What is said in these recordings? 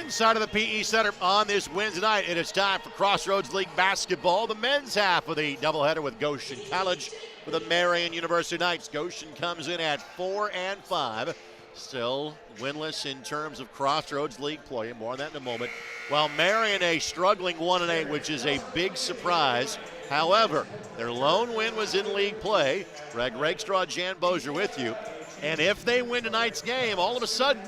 Inside of the PE Center on this Wednesday night, it is time for Crossroads League basketball. The men's half of the doubleheader with Goshen College for the Marian University Knights. Goshen comes in at 4-5, still winless in terms of Crossroads League play. More on that in a moment. While Marian a struggling 1-8, which is a big surprise. However, their lone win was in league play. Greg Rakestraw, Jan Bozier with you. And if they win tonight's game, all of a sudden,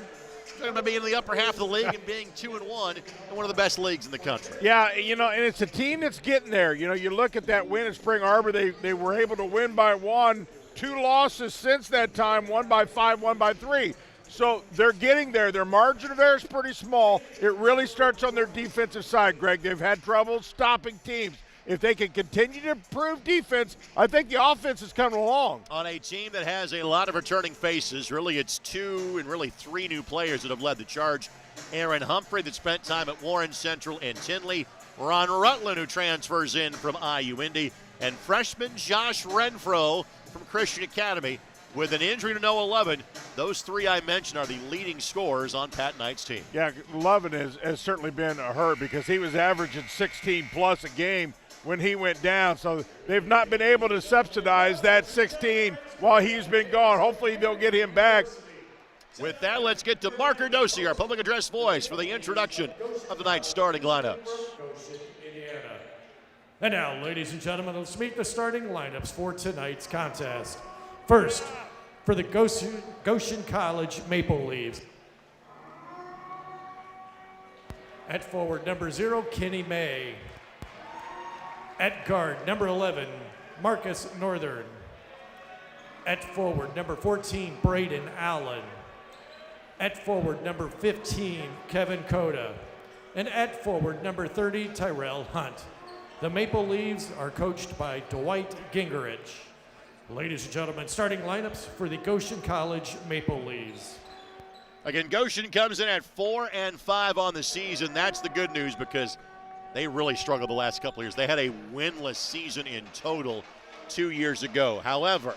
they're going to be in the upper half of the league and being 2-1 in one of the best leagues in the country. Yeah, and it's a team that's getting there. You look at that win at Spring Arbor, they were able to win by 1. 2 losses since that time, 1 by 5, 1 by 3. So they're getting there. Their margin of error is pretty small. It really starts on their defensive side, Greg. They've had trouble stopping teams. If they can continue to improve defense, I think the offense is coming along. On a team that has a lot of returning faces, really it's 2 and really 3 new players that have led the charge. Aaron Humphrey that spent time at Warren Central and Tinley. Ron Rutland, who transfers in from IU Indy. And freshman Josh Renfro from Christian Academy. With an injury to Noah Lovin, those 3 I mentioned are the leading scorers on Pat Knight's team. Yeah, Lovin has certainly been a hurt because he was averaging 16+ a game when he went down. So they've not been able to subsidize that 16 while he's been gone. Hopefully they'll get him back. With that, let's get to Mark Erdosi, our public address voice, for the introduction of tonight's starting lineups. And now, ladies and gentlemen, let's meet the starting lineups for tonight's contest. First, for the Goshen College Maple Leafs. At forward, number 0, Kenny May. At guard, number 11, Marcus Northern. At forward, number 14, Braden Allen. At forward, number 15, Kevin Coda. And at forward, number 30, Tyrell Hunt. The Maple Leafs are coached by Dwight Gingerich. Ladies and gentlemen, starting lineups for the Goshen College Maple Leafs. Again, Goshen comes in at 4-5 on the season. That's the good news because they really struggled the last couple of years. They had a winless season in total 2 years ago. However,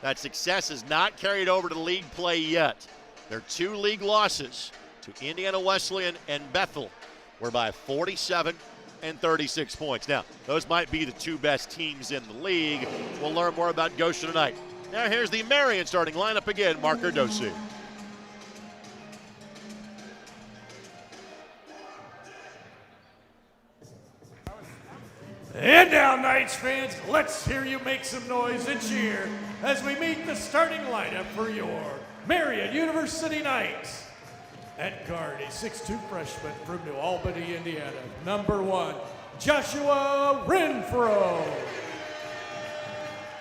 that success is not carried over to league play yet. Their 2 league losses to Indiana Wesleyan and Bethel were by 47 and 36 points. Now, those might be the 2 best teams in the league. We'll learn more about Goshen tonight. Now here's the Marian starting lineup again, Mark Erdosi. And now, Knights fans, let's hear you make some noise and cheer as we meet the starting lineup for your Marian University Knights. At guard, a 6'2" freshman from New Albany, Indiana, number 1, Joshua Renfro.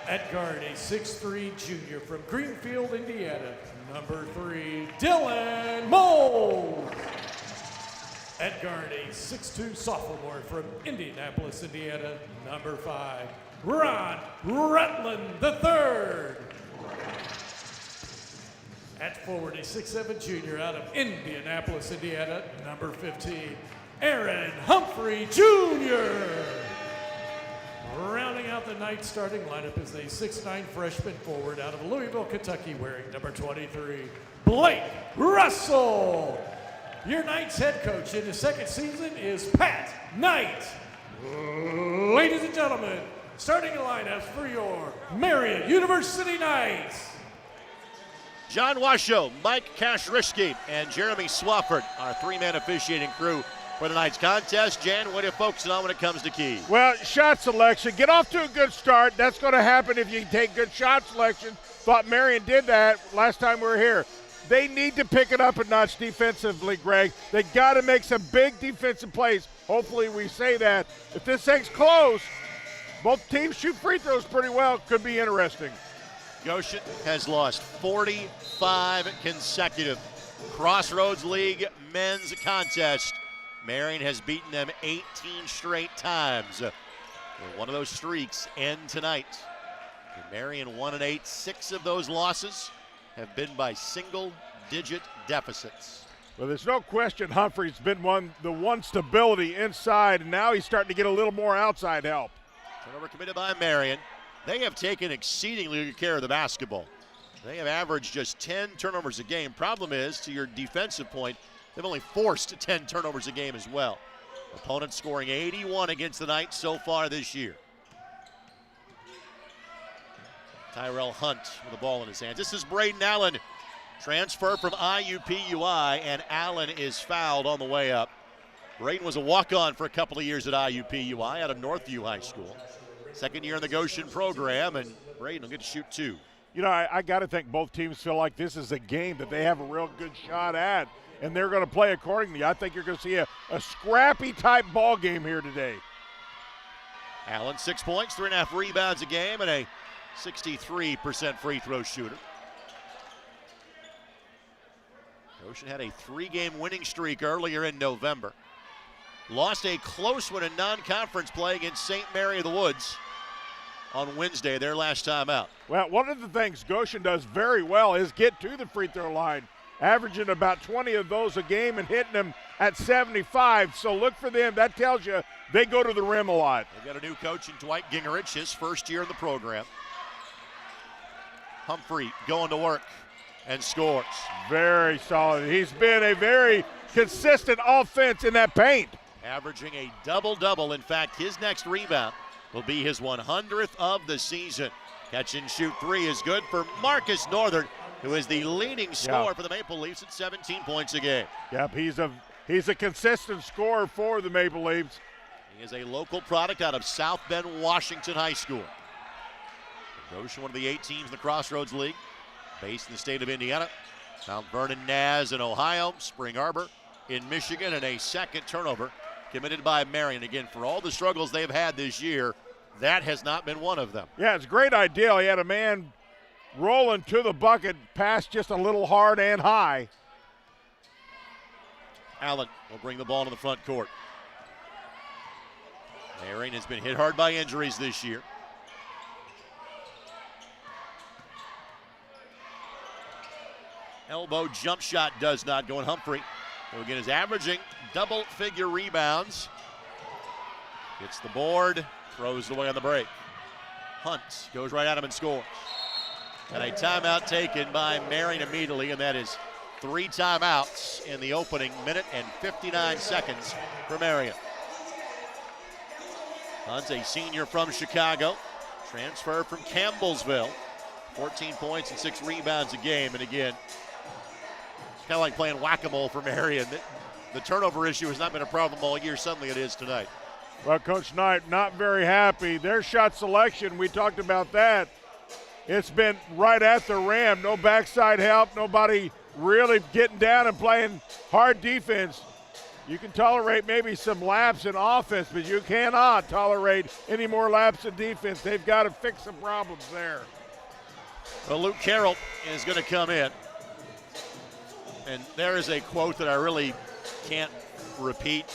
At guard, a 6'3" junior from Greenfield, Indiana, number 3, Dylan Moles. At guard, a 6'2" sophomore from Indianapolis, Indiana, number 5, Ron Rutland III. At forward, a 6'7" junior out of Indianapolis, Indiana, number 15, Aaron Humphrey Jr. Rounding out the Knights starting lineup is a 6'9" freshman forward out of Louisville, Kentucky, wearing number 23, Blake Russell. Your Knights head coach in his second season is Pat Knight. Ladies and gentlemen, starting lineups for your Marian University Knights. John Washoe, Mike Kashrisky, and Jeremy Swafford, our 3-man officiating crew for tonight's contest. Jan, what are you focusing on when it comes to keys? Well, shot selection. Get off to a good start. That's going to happen if you take good shot selection. Thought Marian did that last time we were here. They need to pick it up a notch defensively, Greg. They got to make some big defensive plays. Hopefully we say that. If this thing's close, both teams shoot free throws pretty well. Could be interesting. Goshen has lost 45 consecutive Crossroads League men's contest. Marian has beaten them 18 straight times. One of those streaks end tonight. Marian 1-8. 6 of those losses have been by single-digit deficits. Well, there's no question Humphrey's been the one stability inside, and now he's starting to get a little more outside help. Turnover committed by Marian. They have taken exceedingly good care of the basketball. They have averaged just 10 turnovers a game. Problem is, to your defensive point, they've only forced 10 turnovers a game as well. Opponents scoring 81 against the Knights so far this year. Tyrell Hunt with the ball in his hands. This is Braden Allen. Transfer from IUPUI, and Allen is fouled on the way up. Braden was a walk-on for a couple of years at IUPUI out of Northview High School. Second year in the Goshen program, and Braden will get to shoot 2. You know, I got to think both teams feel like this is a game that they have a real good shot at, and they're going to play accordingly. I think you're going to see a scrappy-type ball game here today. Allen, 6 points, 3.5 rebounds a game, and a 63% free throw shooter. Goshen had a 3-game winning streak earlier in November. Lost a close one in non-conference play against St. Mary of the Woods on Wednesday, their last time out. Well, one of the things Goshen does very well is get to the free throw line, averaging about 20 of those a game and hitting them at 75. So look for them. That tells you they go to the rim a lot. They've got a new coach in Dwight Gingerich, his first year in the program. Humphrey going to work and scores. Very solid. He's been a very consistent offense in that paint. Averaging a double-double. In fact, his next rebound will be his 100th of the season. Catch and shoot 3 is good for Marcus Northern, who is the leading scorer for the Maple Leafs at 17 points a game. Yep, he's a consistent scorer for the Maple Leafs. He is a local product out of South Bend, Washington High School. Goshen, one of the 8 teams in the Crossroads League, based in the state of Indiana. Mount Vernon, Naz in Ohio, Spring Arbor in Michigan, and a second turnover committed by Marian. Again, for all the struggles they've had this year, that has not been one of them. Yeah, it's a great idea. He had a man rolling to the bucket, pass just a little hard and high. Allen will bring the ball to the front court. Marian has been hit hard by injuries this year. Elbow jump shot does not go, and Humphrey, who again is averaging double-figure rebounds, gets the board, throws it away on the break. Hunt goes right at him and scores. And a timeout taken by Marian immediately, and that is 3 timeouts in the opening minute and 59 seconds for Marian. Hunt's a senior from Chicago, transferred from Campbellsville. 14 points and 6 rebounds a game, and again, it's kind of like playing whack-a-mole for Marian. The turnover issue has not been a problem all year. Suddenly it is tonight. Well, Coach Knight not very happy. Their shot selection, we talked about that. It's been right at the rim. No backside help. Nobody really getting down and playing hard defense. You can tolerate maybe some laps in offense, but you cannot tolerate any more laps in defense. They've got to fix some problems there. Well, Luke Carroll is going to come in. And there is a quote that I really can't repeat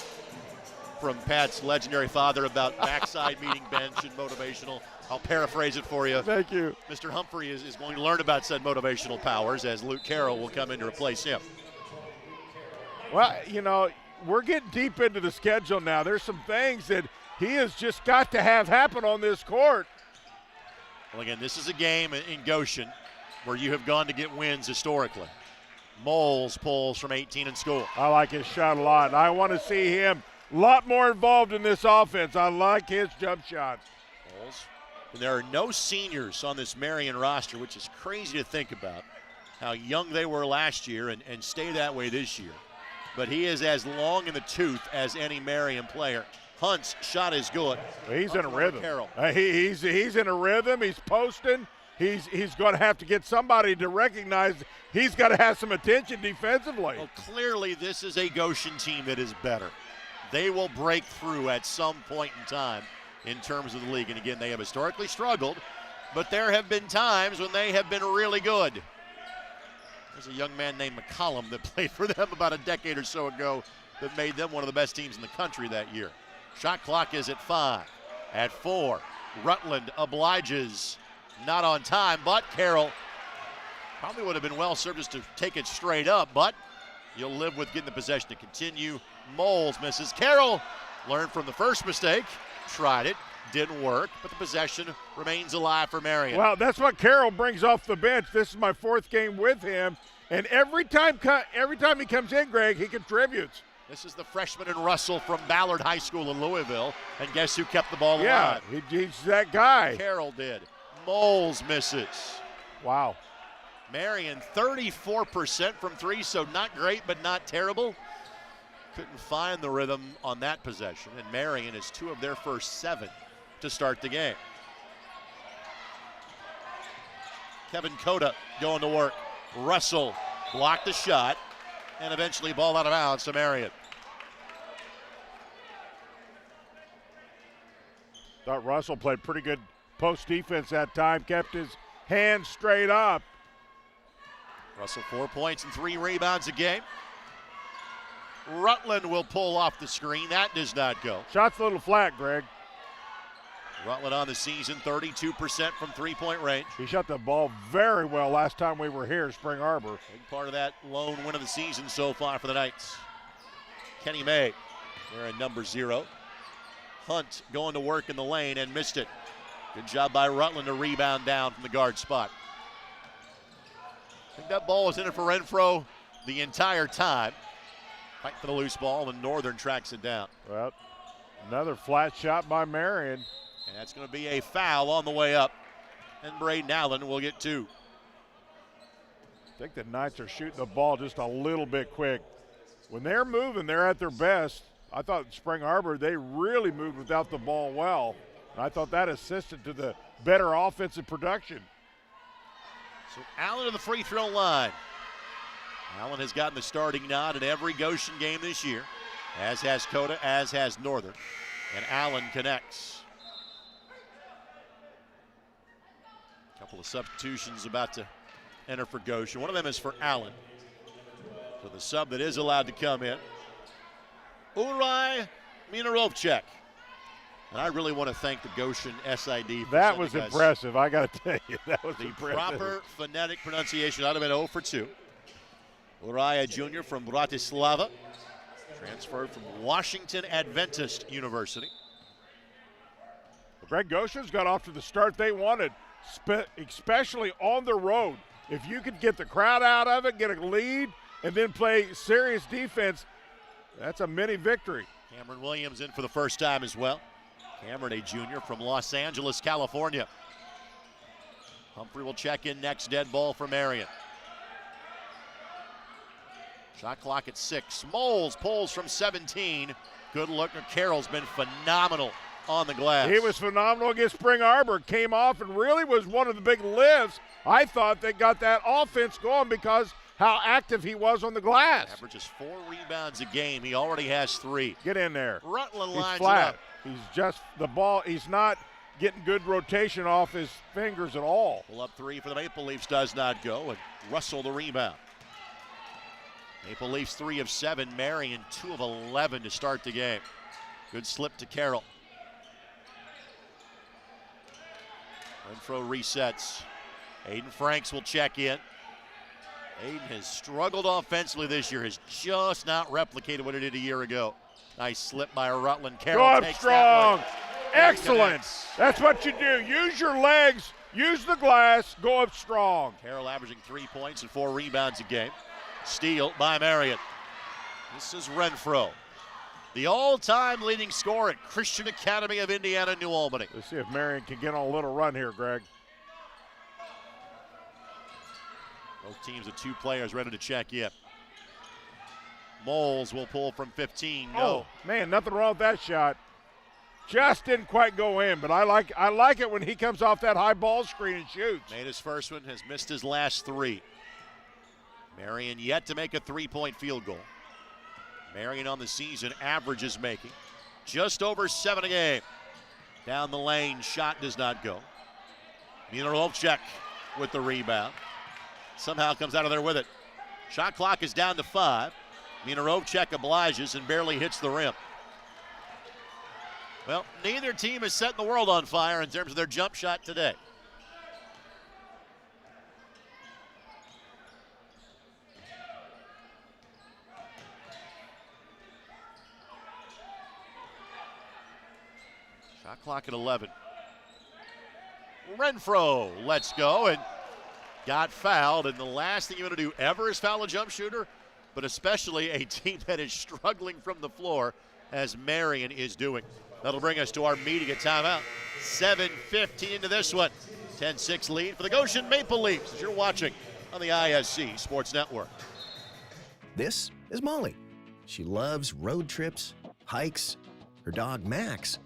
from Pat's legendary father about backside meeting bench and motivational. I'll paraphrase it for you. Thank you. Mr. Humphrey is going to learn about said motivational powers as Luke Carroll will come in to replace him. Well, you know, we're getting deep into the schedule now. There's some things that he has just got to have happen on this court. Well, again, this is a game in Goshen where you have gone to get wins historically. Moles pulls from 18 and scores. I like his shot a lot. I want to see him a lot more involved in this offense. I like his jump shot. Moles. And there are no seniors on this Marian roster, which is crazy to think about how young they were last year and stay that way this year. But he is as long in the tooth as any Marian player. Hunt's shot is good. He's in a rhythm. Carroll. He's in a rhythm. He's posting. He's going to have to get somebody to recognize he's got to have some attention defensively. Well, clearly this is a Goshen team that is better. They will break through at some point in time in terms of the league. And again, they have historically struggled, but there have been times when they have been really good. There's a young man named McCollum that played for them about a decade or so ago that made them one of the best teams in the country that year. Shot clock is at 5. At 4, Rutland obliges. Not on time, but Carroll probably would have been well served just to take it straight up, but you'll live with getting the possession to continue. Moles misses. Carroll learned from the first mistake, tried it, didn't work, but the possession remains alive for Marian. Well, that's what Carroll brings off the bench. This is my 4th game with him, and every time he comes in, Greg, he contributes. This is the freshman in Russell from Ballard High School in Louisville, and guess who kept the ball Yeah, alive? he's that guy. Carroll did. Moles misses. Wow. Marian 34% from 3, so not great, but not terrible. Couldn't find the rhythm on that possession, and Marian is 2 of their first 7 to start the game. Kevin Cota going to work. Russell blocked the shot, and eventually ball out of bounds to Marian. Thought Russell played pretty good post defense that time, kept his hands straight up. Russell 4 points and 3 rebounds a game. Rutland will pull off the screen. That does not go. Shot's a little flat, Greg. Rutland on the season, 32% from 3-point range. He shot the ball very well last time we were here, Spring Arbor. Big part of that lone win of the season so far for the Knights. Kenny May wearing number 0. Hunt going to work in the lane and missed it. Good job by Rutland to rebound down from the guard spot. I think that ball was in it for Renfro the entire time. Fight for the loose ball, and Northern tracks it down. Well, another flat shot by Marian. And that's going to be a foul on the way up. And Braden Allen will get 2. I think the Knights are shooting the ball just a little bit quick. When they're moving, they're at their best. I thought Spring Arbor, they really moved without the ball well. And I thought that assisted to the better offensive production. So Allen to the free throw line. Allen has gotten the starting nod in every Goshen game this year, as has Cota, as has Northern. And Allen connects. A couple of substitutions about to enter for Goshen. One of them is for Allen. So the sub that is allowed to come in, Uri Minarovchek. And I really want to thank the Goshen SID for that was sending us impressive. I got to tell you, that was the impressive. proper phonetic pronunciation. I'd have been 0 for 2. Uriah Jr. from Bratislava, transferred from Washington Adventist University. Greg Goshen's got off to the start they wanted, especially on the road. If you could get the crowd out of it, get a lead, and then play serious defense, that's a mini victory. Cameron Williams in for the first time as well. Cameron, a junior from Los Angeles, California. Humphrey will check in next. Dead ball for Marian. Shot clock at 6. Moles pulls from 17. Good look. Carroll's been phenomenal on the glass. He was phenomenal against Spring Arbor. Came off and really was one of the big lifts. I thought they got that offense going because how active he was on the glass. Averages 4 rebounds a game. He already has 3. Get in there. Rutland He's lines it flat. up. He's just the ball. He's not getting good rotation off his fingers at all. Pull up 3 for the Maple Leafs does not go, and Russell the rebound. Maple Leafs 3 of 7. Marian 2 of 11 to start the game. Good slip to Carroll. Renfro resets. Aiden Franks will check in. Aiden has struggled offensively this year, has just not replicated what he did a year ago. Nice slip by Rutland. Carroll Go up takes strong. that one. Excellent. That's what you do. Use your legs, use the glass, go up strong. Carroll averaging 3 points and 4 rebounds a game. Steal by Marian. This is Renfro, the all-time leading scorer at Christian Academy of Indiana, New Albany. Let's see if Marian can get on a little run here, Greg. Both teams with 2 players ready to check in. Moles will pull from 15. No. Oh, man, nothing wrong with that shot. Just didn't quite go in, but I like it when he comes off that high ball screen and shoots. Made his first one, has missed his last 3. Marian yet to make a 3-point field goal. Marian on the season averages making just over 7 a game. Down the lane, shot does not go. Minarovchek with the rebound. Somehow comes out of there with it. Shot clock is down to 5. Minarovchek obliges and barely hits the rim. Well, neither team is setting the world on fire in terms of their jump shot today. Shot clock at 11. Renfro lets go and got fouled. And the last thing you want to do ever is foul a jump shooter, but especially a team that is struggling from the floor as Marian is doing. That'll bring us to our media timeout. 7:15 into this one. 10-6 lead for the Goshen Maple Leafs as you're watching on the ISC Sports Network. This is Molly. She loves road trips, hikes, her dog Max,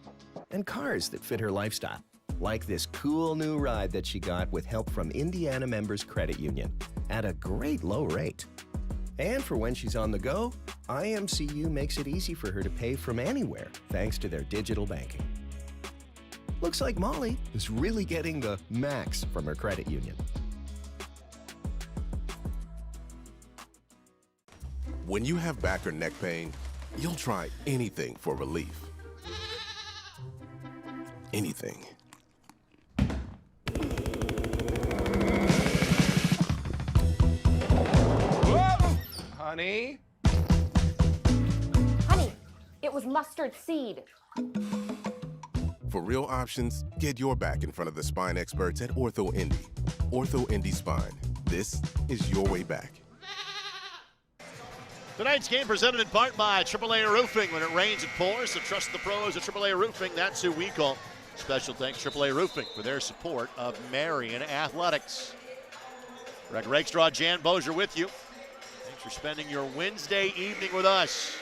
and cars that fit her lifestyle. Like this cool new ride that she got with help from Indiana Members Credit Union at a great low rate. And for when she's on the go, IMCU makes it easy for her to pay from anywhere thanks to their digital banking. Looks like Molly is really getting the max from her credit union. When you have back or neck pain, you'll try anything for relief. Anything. Honey? Honey, it was mustard seed. For real options, get your back in front of the spine experts at Ortho Indy. Ortho Indy Spine. This is your way back. Tonight's game presented in part by AAA Roofing. When it rains, it pours, so trust the pros at AAA Roofing. That's who we call. Special thanks AAA Roofing for their support of Marian Athletics. Greg Rakestraw, Jan Bozier with you. Thanks for spending your Wednesday evening with us.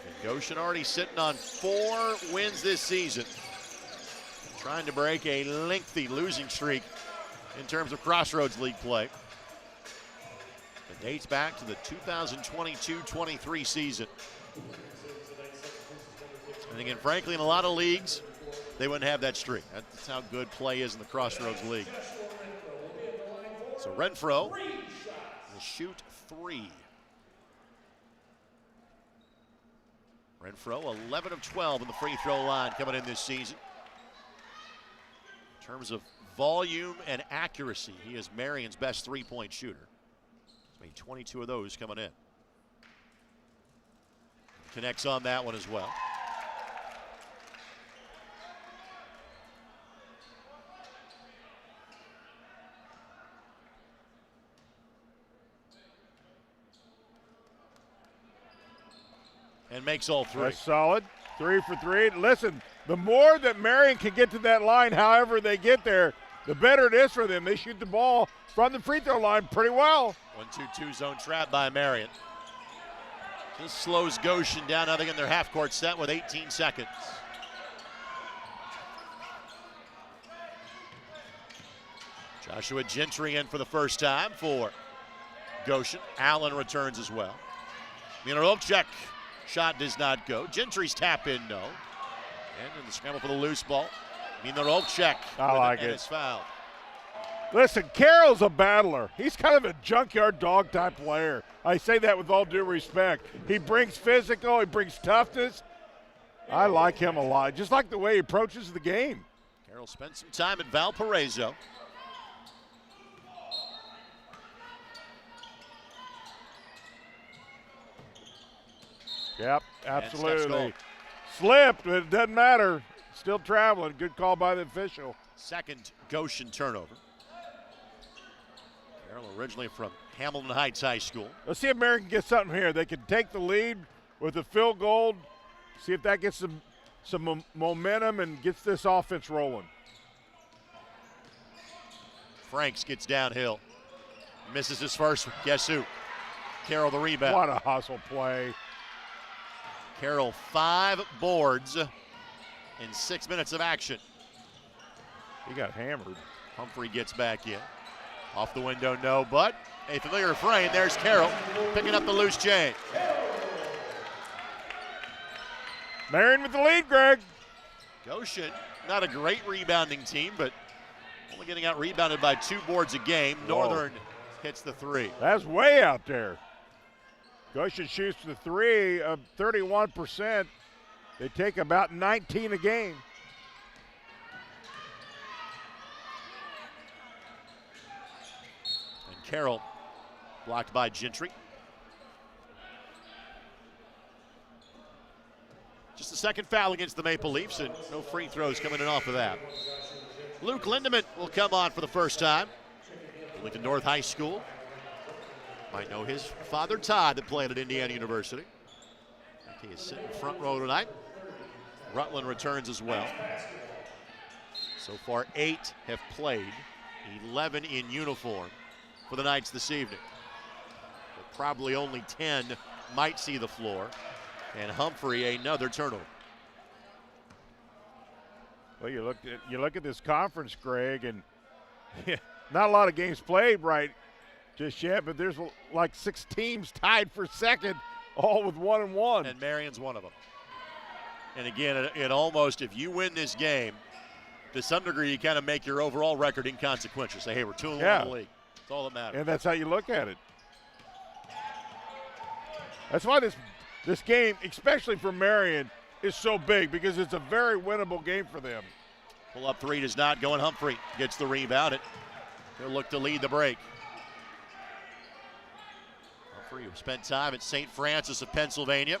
And Goshen already sitting on 4 wins this season. Trying to break a lengthy losing streak in terms of Crossroads League play. It dates back to the 2022-23 season. And again, frankly, in a lot of leagues, they wouldn't have that streak. That's how good play is in the Crossroads League. So Renfro will shoot 3. Renfro, 11 of 12 in the free throw line coming in this season. In terms of volume and accuracy, he is Marian's best three-point shooter. He's made 22 of those coming in. Connects on that one as well. And makes all 3. That's solid. 3 for 3. Listen, the more that Marian can get to that line, however they get there, the better it is for them. They shoot the ball from the free throw line pretty well. 1-2-2 zone trap by Marian. This slows Goshen down. Now they get their half-court set with 18 seconds. Joshua Gentry in for the first time for Goshen. Allen returns as well. Minarovchek. Shot does not go. Gentry's tap in, no. And in the scramble for the loose ball, Minarovchek is fouled. Listen, Carroll's a battler. He's kind of a junkyard dog type player. I say that with all due respect. He brings physical, he brings toughness. I like him a lot, just like the way he approaches the game. Carroll spent some time at Valparaiso. Yep, absolutely. Slipped, but it doesn't matter. Still traveling. Good call by the official. Second Goshen turnover. Carroll originally from Hamilton Heights High School. Let's see if Marian can get something here. They can take the lead with a field goal. See if that gets some momentum and gets this offense rolling. Franks gets downhill. Misses his first one. Guess who? Carroll the rebound. What a hustle play. Carroll 5 boards in 6 minutes of action. He got hammered. Humphrey gets back in. Off the window, no, but a familiar refrain. There's Carroll picking up the loose chain. Marian with the lead, Greg. Goshen, not a great rebounding team, but only getting out rebounded by 2 boards a game. Whoa. Northern hits the three. That's way out there. Goshen shoots the three of 31%. They take about 19 a game. And Carroll blocked by Gentry. Just the second foul against the Maple Leafs, and no free throws coming in off of that. Luke Lindemann will come on for the first time. Lincoln North High School. Might know his father Todd that played at Indiana University. He is sitting front row tonight. Rutland returns as well. So far 8 have played, 11 in uniform for the Knights this evening. But probably only 10 might see the floor. And Humphrey, another turnover. Well, you look at this conference, Greg, and not a lot of games played right just yet, but there's like 6 teams tied for second, all with 1-1. And Marian's one of them. And again, it almost, if you win this game, to some degree, you kind of make your overall record inconsequential. Say, hey, we're 2-1 in the league. That's all that matters. And that's how you look at it. That's why this game, especially for Marian, is so big, because it's a very winnable game for them. Pull up three does not go, and Humphrey gets the rebound. He'll look to lead the break. Humphrey, who spent time at St. Francis of Pennsylvania.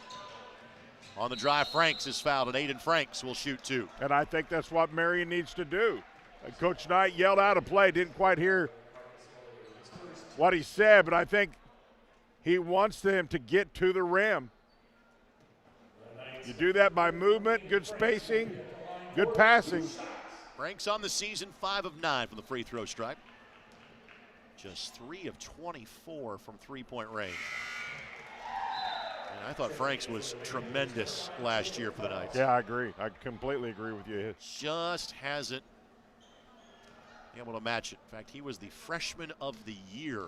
On the drive, Franks is fouled, and Aiden Franks will shoot 2. And I think that's what Marian needs to do. Coach Knight yelled out a play, didn't quite hear what he said, but I think he wants them to get to the rim. You do that by movement, good spacing, good passing. Franks on the season, 5 of 9 from the free throw stripe. Just 3 of 24 from three-point range. And I thought Franks was tremendous last year for the Knights. Yeah, I agree. I completely agree with you. Just hasn't been able to match it. In fact, he was the freshman of the year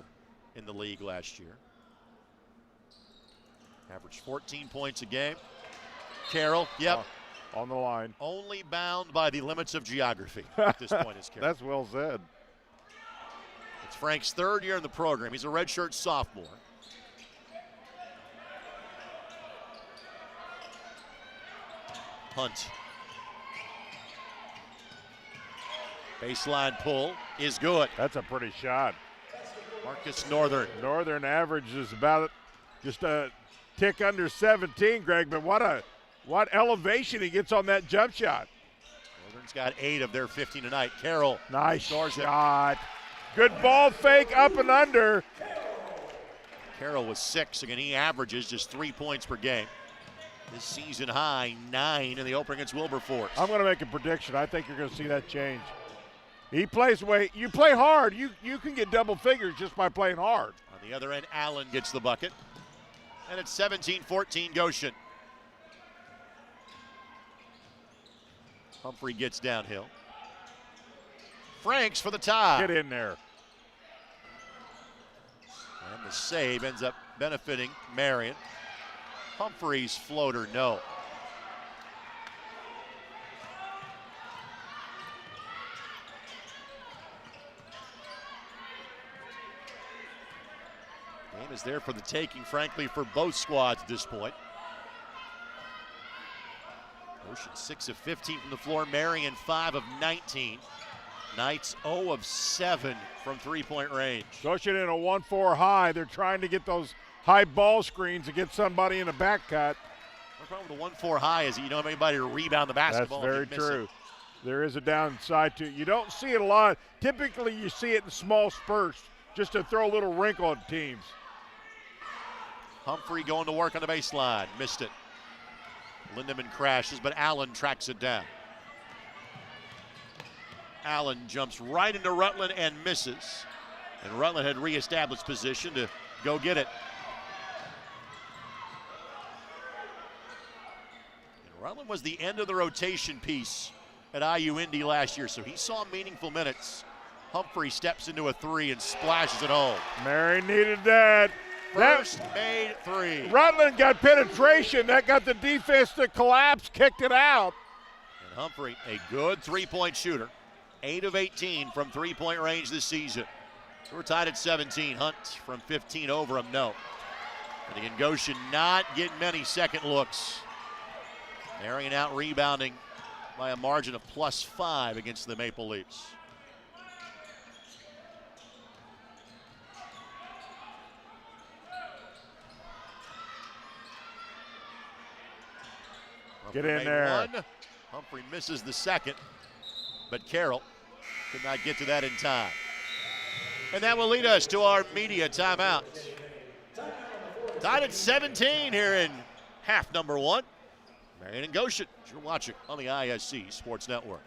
in the league last year. Averaged 14 points a game. Carroll, yep. On the line. Only bound by the limits of geography at this point is Carroll. That's well said. It's Frank's 3rd year in the program. He's a redshirt sophomore. Hunt. Baseline pull is good. That's a pretty shot. Marcus Northern. Northern average is about just a tick under 17, Greg, but what elevation he gets on that jump shot. Northern's got 8 of their 15 tonight. Carroll. Nice shot. Good ball fake up and under. Carroll was 6. Again, he averages just 3 points per game. This season high, 9 in the opener against Wilberforce. I'm going to make a prediction. I think you're going to see that change. He plays way. You play hard. You can get double figures just by playing hard. On the other end, Allen gets the bucket. And it's 17-14 Goshen. Humphrey gets downhill. Franks for the tie. Get in there. And the save ends up benefiting Marian. Humphrey's floater, no. Game is there for the taking, frankly, for both squads at this point. Goshen 6 of 15 from the floor. Marian 5 of 19. Knights 0 of 7 from three-point range. Goshen in a 1-4 high. They're trying to get those high ball screens to get somebody in a back cut. The problem with the 1-4 high is that you don't have anybody to rebound the basketball. That's very true. There is a downside to it. You don't see it a lot. Typically, you see it in small spurts just to throw a little wrinkle at teams. Humphrey going to work on the baseline. Missed it. Lindemann crashes, but Allen tracks it down. Allen jumps right into Rutland and misses. And Rutland had reestablished position to go get it. And Rutland was the end of the rotation piece at IU Indy last year, so he saw meaningful minutes. Humphrey steps into a 3 and splashes it home. Marian needed that. First made 3. Rutland got penetration. That got the defense to collapse, kicked it out. And Humphrey, a good three-point shooter. 8 of 18 from three-point range this season. We're tied at 17. Hunt from 15 over him, no. And again, Goshen not getting many second looks. Marian out rebounding by a margin of +5 against the Maple Leafs. Get in there. One. Humphrey misses the second, but Carroll could not get to that in time. And that will lead us to our media timeout. Tied at 17 here in half number 1. Marian and Goshen, you're watching on the ISC Sports Network.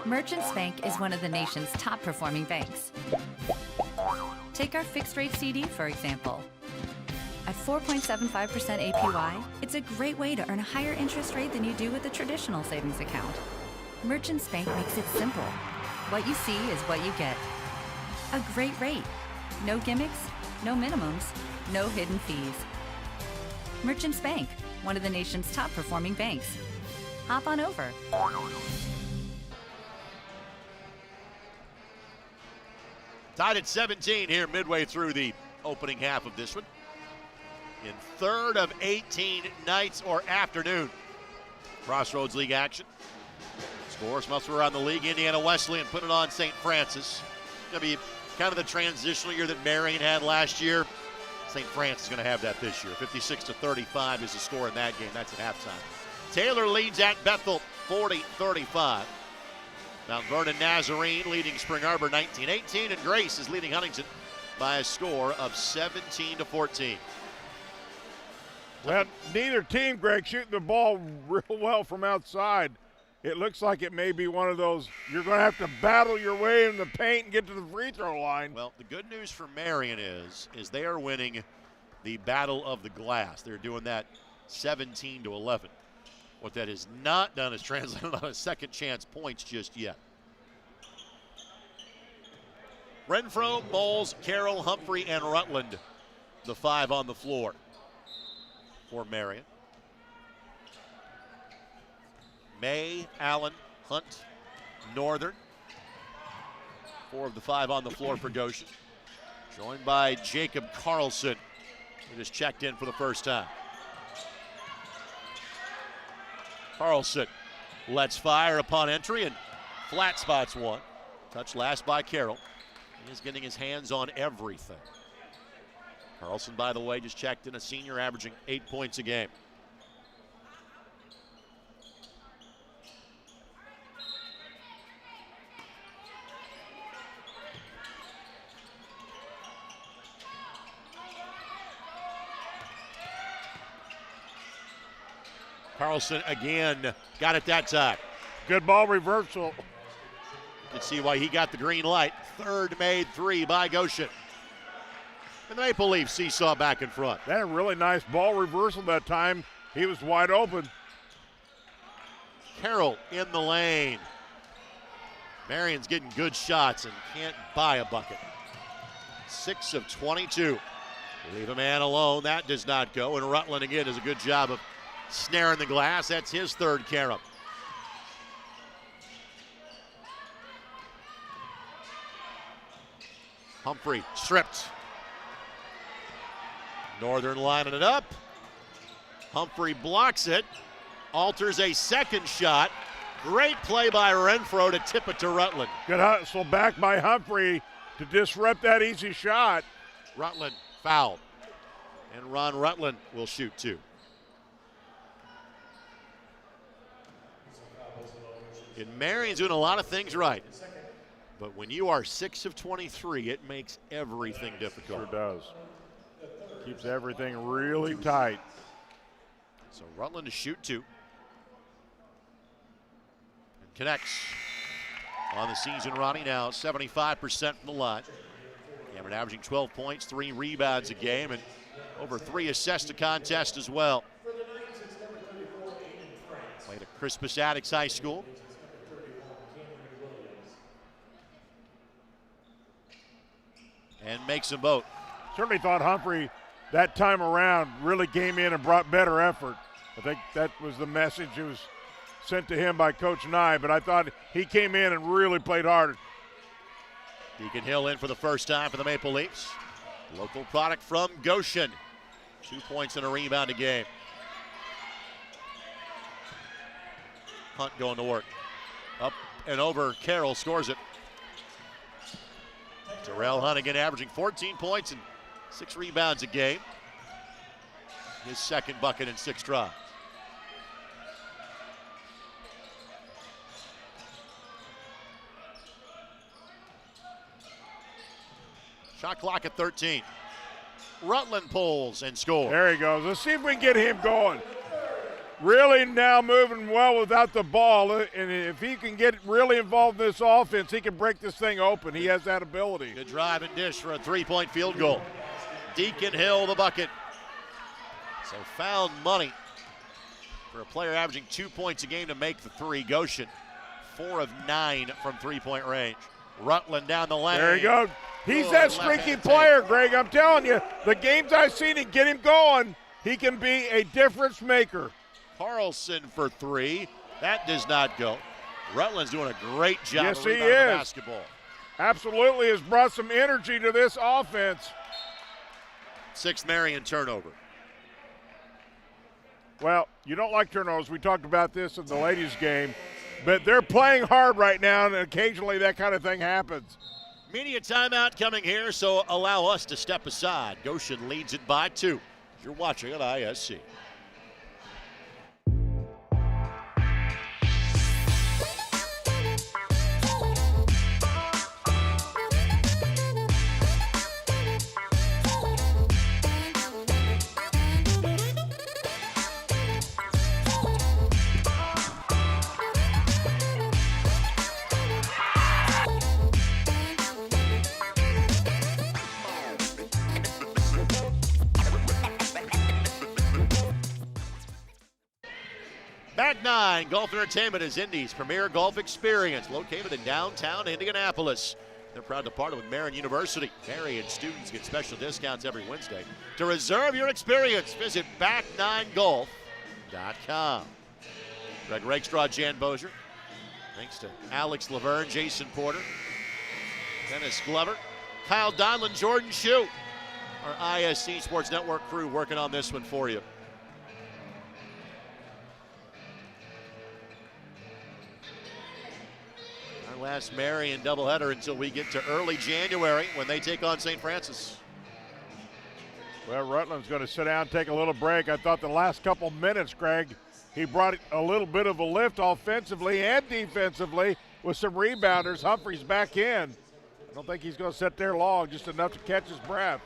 Merchants Bank is one of the nation's top performing banks. Take our fixed rate CD, for example. At 4.75% APY, it's a great way to earn a higher interest rate than you do with a traditional savings account. Merchants Bank makes it simple. What you see is what you get. A great rate. No gimmicks, no minimums, no hidden fees. Merchants Bank, one of the nation's top performing banks. Hop on over. Tied at 17 here midway through the opening half of this one. In third of 18 nights or afternoon. Crossroads League action. Scores must around the league. Indiana Wesleyan put it on St. Francis. Going to be kind of the transitional year that Marian had last year. St. Francis is going to have that this year. 56-35 is the score in that game. That's at halftime. Taylor leads at Bethel 40-35. Mount Vernon Nazarene leading Spring Arbor 19-18. And Grace is leading Huntington by a score of 17-14. Well, neither team, Greg, shooting the ball real well from outside. It looks like it may be one of those, you're going to have to battle your way in the paint and get to the free throw line. Well, the good news for Marian is they are winning the battle of the glass. They're doing that 17-11. What that has not done is translated on a second chance points just yet. Renfro, Moles, Carroll, Humphrey, and Rutland, the 5 on the floor for Marian. May, Allen, Hunt, Northern. 4 of the 5 on the floor for Goshen. Joined by Jacob Carlson, who just checked in for the first time. Carlson lets fire upon entry and flat spots one. Touch last by Carroll. He is getting his hands on everything. Carlson, by the way, just checked in, a senior averaging 8 points a game. Carlson again got it that time. Good ball reversal. You can see why he got the green light. Third made 3 by Goshen. And the Maple Leafs seesaw back in front. That a really nice ball reversal that time. He was wide open. Carroll in the lane. Marian's getting good shots and can't buy a bucket. 6 of 22. Leave a man alone. That does not go. And Rutland again does a good job of snaring the glass. That's his third carom. Humphrey stripped. Northern lining it up. Humphrey blocks it. Alters a second shot. Great play by Renfro to tip it to Rutland. Good hustle back by Humphrey to disrupt that easy shot. Rutland fouled. And Ron Rutland will shoot 2. And Marian's doing a lot of things right. But when you are 6 of 23, it makes everything difficult. Sure does. Keeps everything really tight. So Rutland to shoot 2. And connects on the season, Ronnie, now 75% from the line. Cameron averaging 12 points, 3 rebounds a game, and over 3 assists a contest as well. Played at Crispus Attucks High School. And makes them both. Certainly thought Humphrey that time around really came in and brought better effort. I think that was the message that was sent to him by Coach Nye, but I thought he came in and really played hard. Deacon Hill in for the first time for the Maple Leafs. Local product from Goshen. 2 points and a rebound a game. Hunt going to work. Up and over, Carroll scores it. Terrell Hunt again averaging 14 points and 6 rebounds a game. His second bucket in 6 tries. Shot clock at 13. Rutland pulls and scores. There he goes. Let's see if we can get him going. Really now moving well without the ball. And if he can get really involved in this offense, he can break this thing open. He has that ability. Good drive and dish for a 3-point field goal. Deacon Hill the bucket. So found money for a player averaging 2 points a game to make the three. Goshen, 4 of 9 from 3-point range. Rutland down the lane. There you go. He's Good that streaky left-hand player, Greg. I'm telling you, the games I've seen him get him going, he can be a difference maker. Carlson for 3. That does not go. Rutland's doing a great job Yes, of he rebounding the is. basketball. Absolutely has brought some energy to this offense. 6th Marian turnover. Well, you don't like turnovers. We talked about this in the ladies' game. But they're playing hard right now, and occasionally that kind of thing happens. Media timeout coming here, so allow us to step aside. Goshen leads it by 2. You're watching on ISC. Back 9, Golf Entertainment is Indy's premier golf experience, located in downtown Indianapolis. They're proud to partner with Marian University. Marian students get special discounts every Wednesday. To reserve your experience, visit back9golf.com. Greg Rakestraw, Jan Bozier. Thanks to Alex Laverne, Jason Porter, Dennis Glover, Kyle Donlin, Jordan Shue. Our ISC Sports Network crew working on this one for you. Last Marian doubleheader until we get to early January when they take on St. Francis. Well, Rutland's going to sit down and take a little break. I thought the last couple minutes, Greg, he brought a little bit of a lift offensively and defensively with some rebounders. Humphrey's back in. I don't think he's going to sit there long, just enough to catch his breath.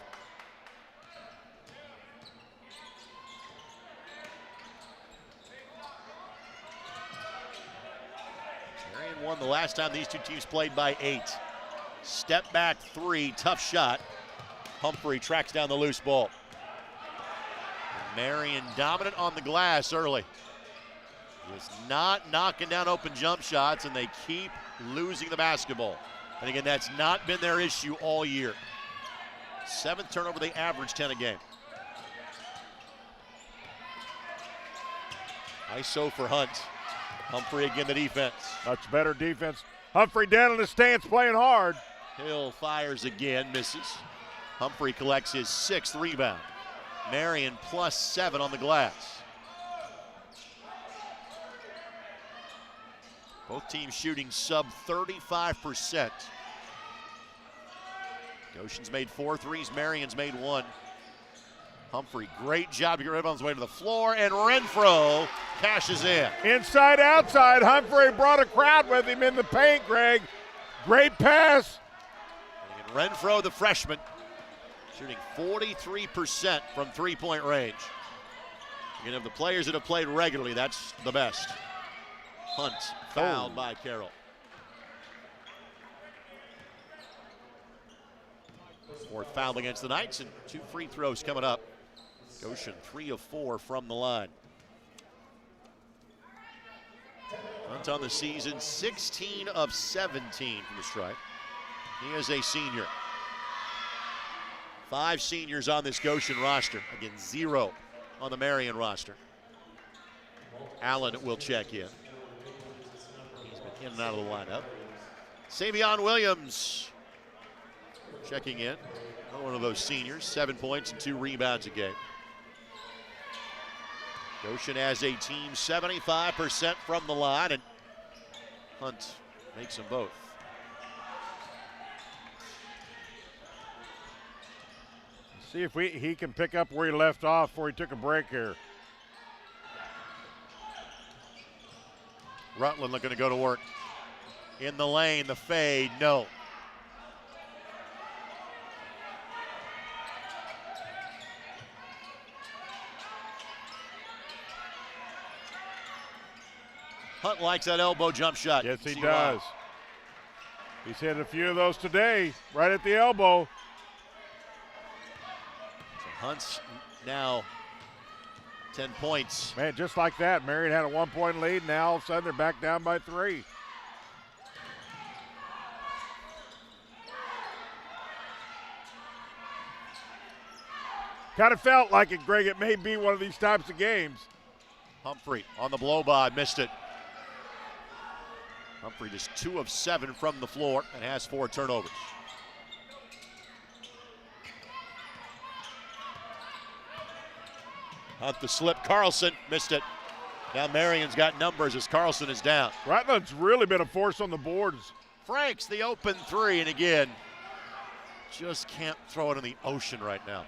Won the last time these two teams played by 8. Step back 3, tough shot. Humphrey tracks down the loose ball. Marian dominant on the glass early. Just not knocking down open jump shots, and they keep losing the basketball. And again, that's not been their issue all year. 7th turnover, they average 10 a game. ISO for Hunt. Humphrey again the defense. Much better defense. Humphrey down in the stance playing hard. Hill fires again, misses. Humphrey collects his 6th rebound. Marian +7 on the glass. Both teams shooting sub 35%. Goshen's made 4 threes, Marian's made 1. Humphrey, great job to get rid of on his way to the floor, and Renfro cashes in. Inside, outside. Humphrey brought a crowd with him in the paint, Greg. Great pass. And Renfro, the freshman, shooting 43% from 3-point range. Again, of the players that have played regularly, that's the best. Hunt fouled by Carroll. 4th foul against the Knights, and 2 free throws coming up. Goshen 3 of 4 from the line. Hunt on the season, 16 of 17 from the stripe. He is a senior. 5 seniors on this Goshen roster. Again, 0 on the Marian roster. Allen will check in. He's been in and out of the lineup. Savion Williams checking in. One of those seniors, 7 points and 2 rebounds a game. Goshen as a team 75% from the line, and Hunt makes them both. See if he can pick up where he left off before he took a break here. Rutland looking to go to work. In the lane, the fade, no. Hunt likes that elbow jump shot. Yes, he does. He's hit a few of those today, right at the elbow. So Hunt's now 10 points. Man, just like that, Marian had a 1-point lead. Now all of a sudden they're back down by 3. Kind of felt like it, Greg. It may be one of these types of games. Humphrey on the blow by, missed it. Humphrey just 2 of 7 from the floor and has 4 turnovers. Hunt the slip, Carlson missed it. Now Marian's got numbers as Carlson is down. Rutland's really been a force on the boards. Franks the open 3, and again, just can't throw it in the ocean right now.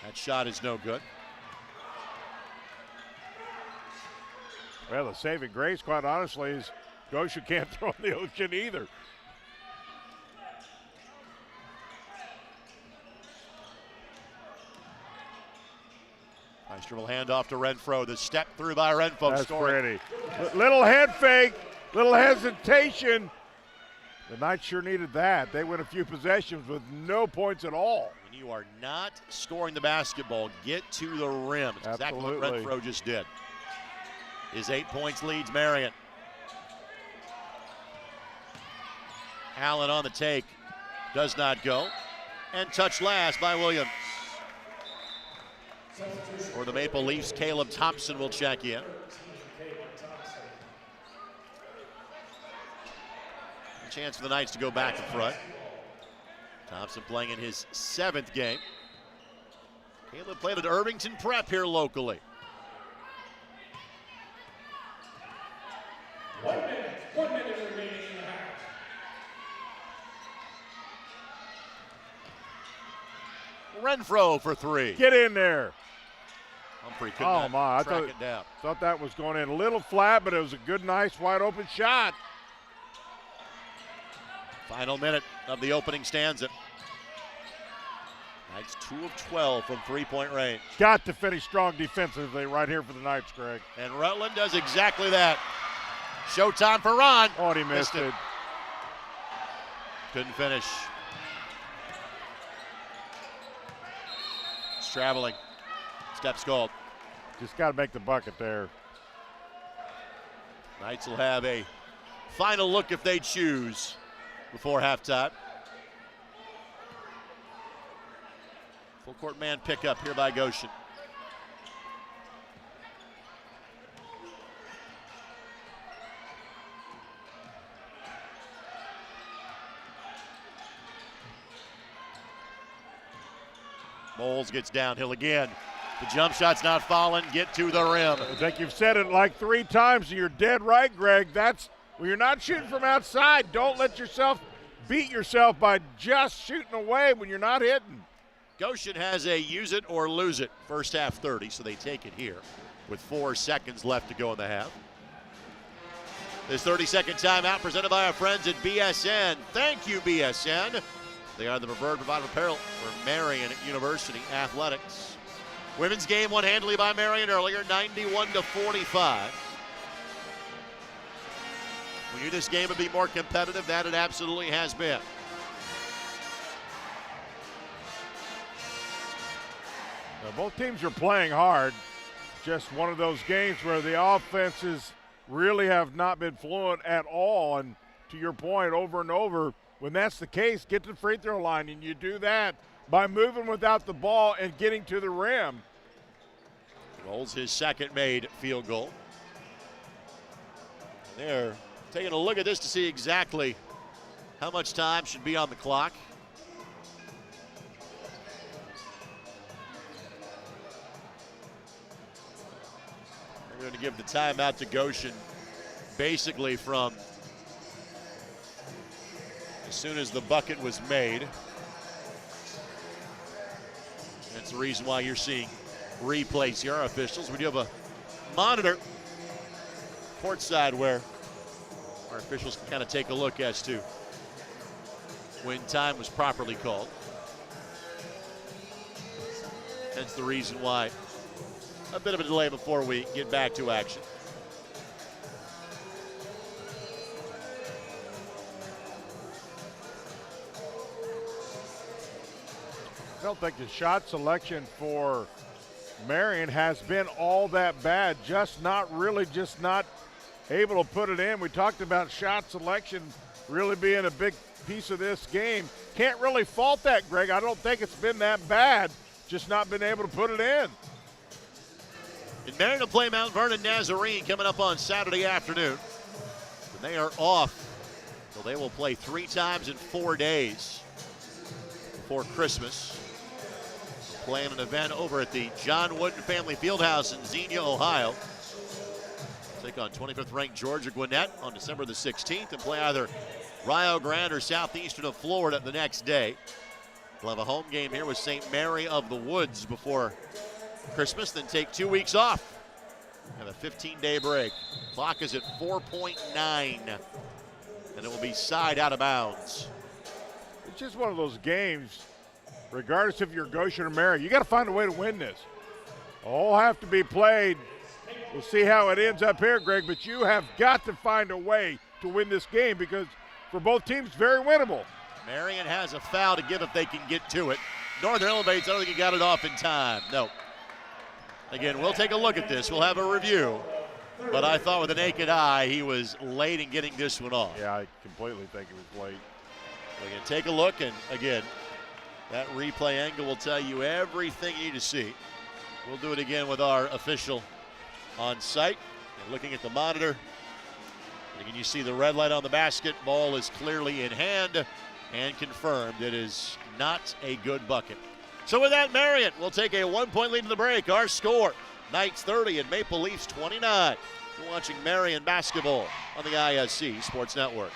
That shot is no good. Well, the saving grace, quite honestly, is Goshen can't throw in the ocean either. Nice dribble handoff to Renfro. The step through by Renfro. That's pretty. Little head fake, little hesitation. The Knights sure needed that. They win a few possessions with no points at all. When you are not scoring the basketball, get to the rim. It's exactly what Renfro just did. His 8 points leads Marian. Allen on the take. Does not go. And touched last by Williams. For the Maple Leafs, Caleb Thompson will check in. A chance for the Knights to go back in front. Thompson playing in his 7th game. Caleb played at Irvington Prep here locally. 1 minute remaining in the half. Renfro for 3. Get in there. Humphrey could not track it down. Thought that was going in a little flat, but it was a good, nice, wide open shot. Final minute of the opening stanza. Knights 2 of 12 from 3-point range. Got to finish strong defensively right here for the Knights, Greg. And Rutland does exactly that. Showtime for Ron. Oh, and he missed it. Couldn't finish. It's traveling. Steps called. Just got to make the bucket there. Knights will have a final look if they choose before halftime. Full court man pickup here by Goshen. Moles gets downhill again. The jump shot's not falling. Get to the rim. I think you've said it like 3 times, and you're dead right, Greg. That's when you're not shooting from outside. Don't let yourself beat yourself by just shooting away when you're not hitting. Goshen has a use it or lose it first half 30, so they take it here with 4 seconds left to go in the half. This 30-second timeout presented by our friends at BSN. Thank you, BSN. They are the preferred provider of apparel for Marian University Athletics. Women's game won handily by Marian earlier, 91-45. We knew this game would be more competitive. That it absolutely has been. Now, both teams are playing hard. Just one of those games where the offenses really have not been fluent at all. And to your point, over and over, when that's the case, get to the free throw line, and you do that by moving without the ball and getting to the rim. Rolls his second made field goal. They're taking a look at this to see exactly how much time should be on the clock. They're going to give the timeout to Goshen basically from as soon as the bucket was made. That's the reason why you're seeing replays here. Our officials, we do have a monitor courtside where our officials can kind of take a look as to when time was properly called. That's the reason why a bit of a delay before we get back to action. I don't think the shot selection for Marian has been all that bad, just not able to put it in. We talked about shot selection really being a big piece of this game. Can't really fault that, Greg. I don't think it's been that bad, just not been able to put it in. And Marian will play Mount Vernon Nazarene coming up on Saturday afternoon. And they are off, so they will play 3 times in 4 days before Christmas. Playing an event over at the John Wooden Family Fieldhouse in Xenia, Ohio. Take on 25th ranked Georgia Gwinnett on December the 16th and play either Rio Grande or Southeastern of Florida the next day. We'll have a home game here with St. Mary of the Woods before Christmas, then take 2 weeks off. Have a 15-day break. Clock is at 4.9, and it will be side out of bounds. It's just one of those games, regardless if you're Goshen or Marian, you got to find a way to win this. All have to be played. We'll see how it ends up here, Greg, but you have got to find a way to win this game because for both teams, very winnable. Marian has a foul to give if they can get to it. Northern elevates, I don't think he got it off in time. No. Again, we'll take a look at this. We'll have a review. But I thought with the naked eye, he was late in getting this one off. Yeah, I completely think it was late. We're going to take a look, and again, that replay angle will tell you everything you need to see. We'll do it again with our official on site. And looking at the monitor, and again, you see the red light on the basket. Ball is clearly in hand and confirmed. It is not a good bucket. So with that, Marian will take a 1-point lead in the break. Our score, Knights 30 and Maple Leafs 29. You're watching Marian basketball on the ISC Sports Network.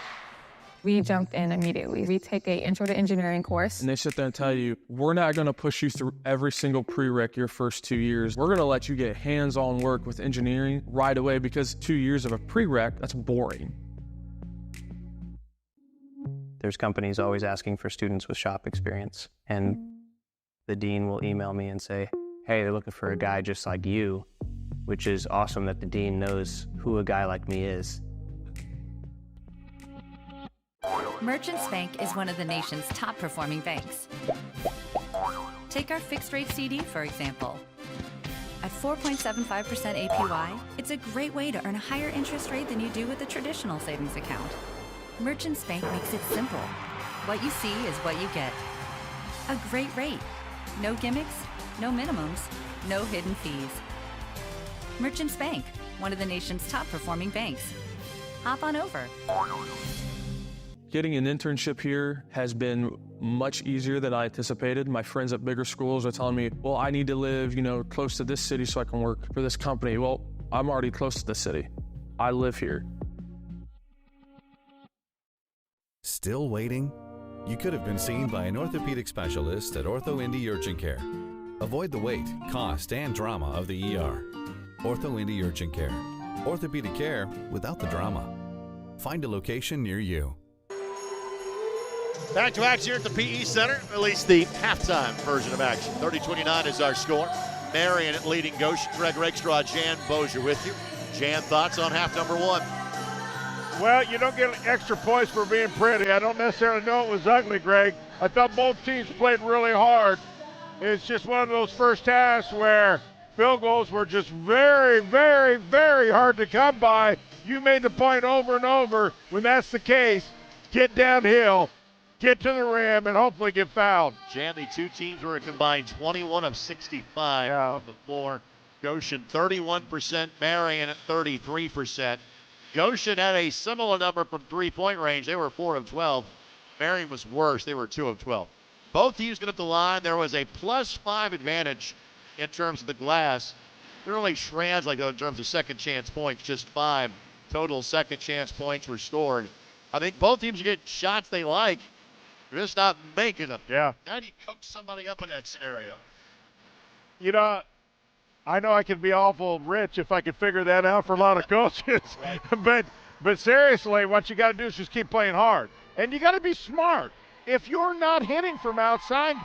We jumped in immediately. We take a intro to engineering course. And they sit there and tell you, we're not going to push you through every single prereq your first 2 years. We're going to let you get hands-on work with engineering right away because 2 years of a prereq, that's boring. There's companies always asking for students with shop experience. And the dean will email me and say, hey, they're looking for a guy just like you, which is awesome that the dean knows who a guy like me is. Merchants Bank is one of the nation's top performing banks. Take our fixed rate CD, for example. At 4.75% APY, it's a great way to earn a higher interest rate than you do with a traditional savings account. Merchants Bank makes it simple. What you see is what you get. A great rate. No gimmicks, no minimums, no hidden fees. Merchants Bank, one of the nation's top performing banks. Hop on over. Getting an internship here has been much easier than I anticipated. My friends at bigger schools are telling me, well, I need to live, close to this city so I can work for this company. Well, I'm already close to the city. I live here. Still waiting? You could have been seen by an orthopedic specialist at Ortho Indy Urgent Care. Avoid the wait, cost, and drama of the ER. Ortho Indy Urgent Care. Orthopedic care without the drama. Find a location near you. Back to action here at the PE Center, at least the halftime version of action. 30-29 is our score. Marian leading Goshen. Greg Rakestraw, Jan Bozier with you. Jan, thoughts on half number 1? Well, you don't get extra points for being pretty. I don't necessarily know it was ugly, Greg. I thought both teams played really hard. It's just one of those first halves where field goals were just very, very, very hard to come by. You made the point over and over. When that's the case, get downhill get to the rim and hopefully get fouled. Jan, the two teams were a combined 21 of 65 on the floor. Goshen 31%, Marian at 33%. Goshen had a similar number from three-point range. They were 4 of 12. Marian was worse. They were 2 of 12. Both teams get up the line. There was a +5 advantage in terms of the glass. They're only translate though in terms of second chance points. Just 5 total second chance points were scored. I think both teams get shots they like. They're just not making them. Yeah. How do you coach somebody up in that scenario? You know, I know I could be awful rich if I could figure that out for a lot of coaches. but seriously, what you got to do is just keep playing hard. And you got to be smart. If you're not hitting from outside,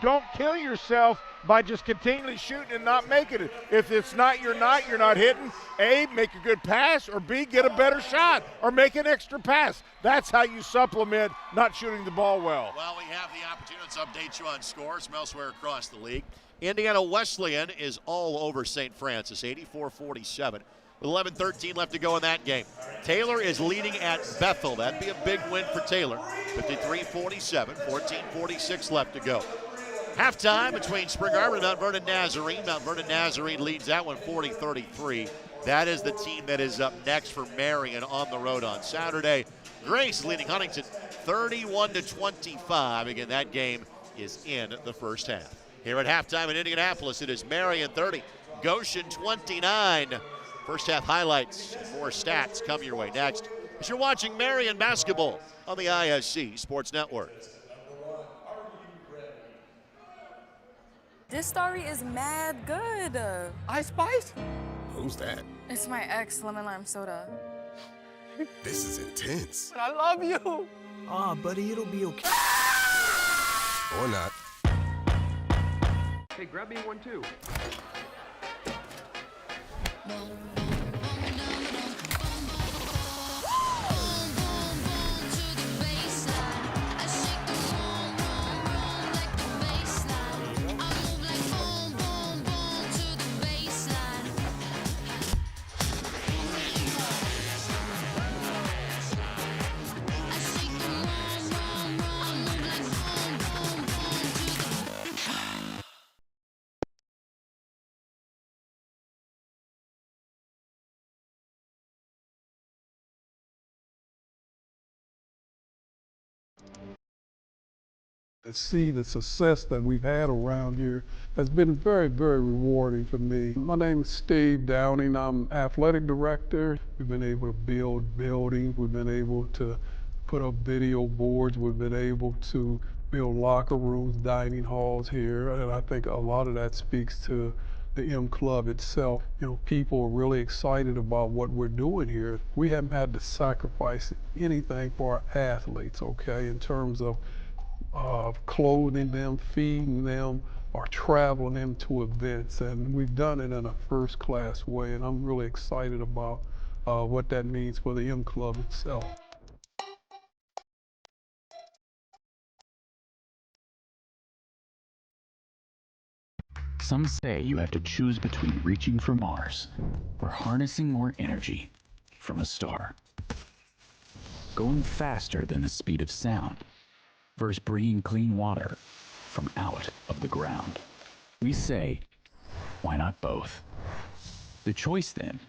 don't kill yourself by just continually shooting and not making it. If it's not your night, you're not hitting, A, make a good pass, or B, get a better shot, or make an extra pass. That's how you supplement not shooting the ball well. Well, we have the opportunity to update you on scores from elsewhere across the league. Indiana Wesleyan is all over St. Francis, 84-47. With 11:13 left to go in that game. Taylor is leading at Bethel. That'd be a big win for Taylor. 53-47, 14:46 left to go. Halftime between Spring Arbor and Mount Vernon Nazarene. Mount Vernon Nazarene leads that one 40-33. That is the team that is up next for Marian on the road on Saturday. Grace leading Huntington 31-25. Again, that game is in the first half. Here at halftime in Indianapolis, it is Marian 30, Goshen 29. First half highlights and more stats come your way next as you're watching Marian basketball on the ISC Sports Network. This story is mad good. Ice Spice? Who's that? It's my ex, lemon lime soda. This is intense. But I love you. Ah, buddy, it'll be okay. Or not. Hey, grab me one too. To see the success that we've had around here has been very, very rewarding for me. My name is Steve Downing. I'm athletic director. We've been able to build buildings. We've been able to put up video boards. We've been able to build locker rooms, dining halls here. And I think a lot of that speaks to the M Club itself. You know, people are really excited about what we're doing here. We haven't had to sacrifice anything for our athletes, okay, in terms of clothing them, feeding them, or traveling them to events. And we've done it in a first-class way, and I'm really excited about what that means for the M Club itself. Some say you have to choose between reaching for Mars or harnessing more energy from a star. Going faster than the speed of sound versus bringing clean water from out of the ground. We say, why not both? The choice then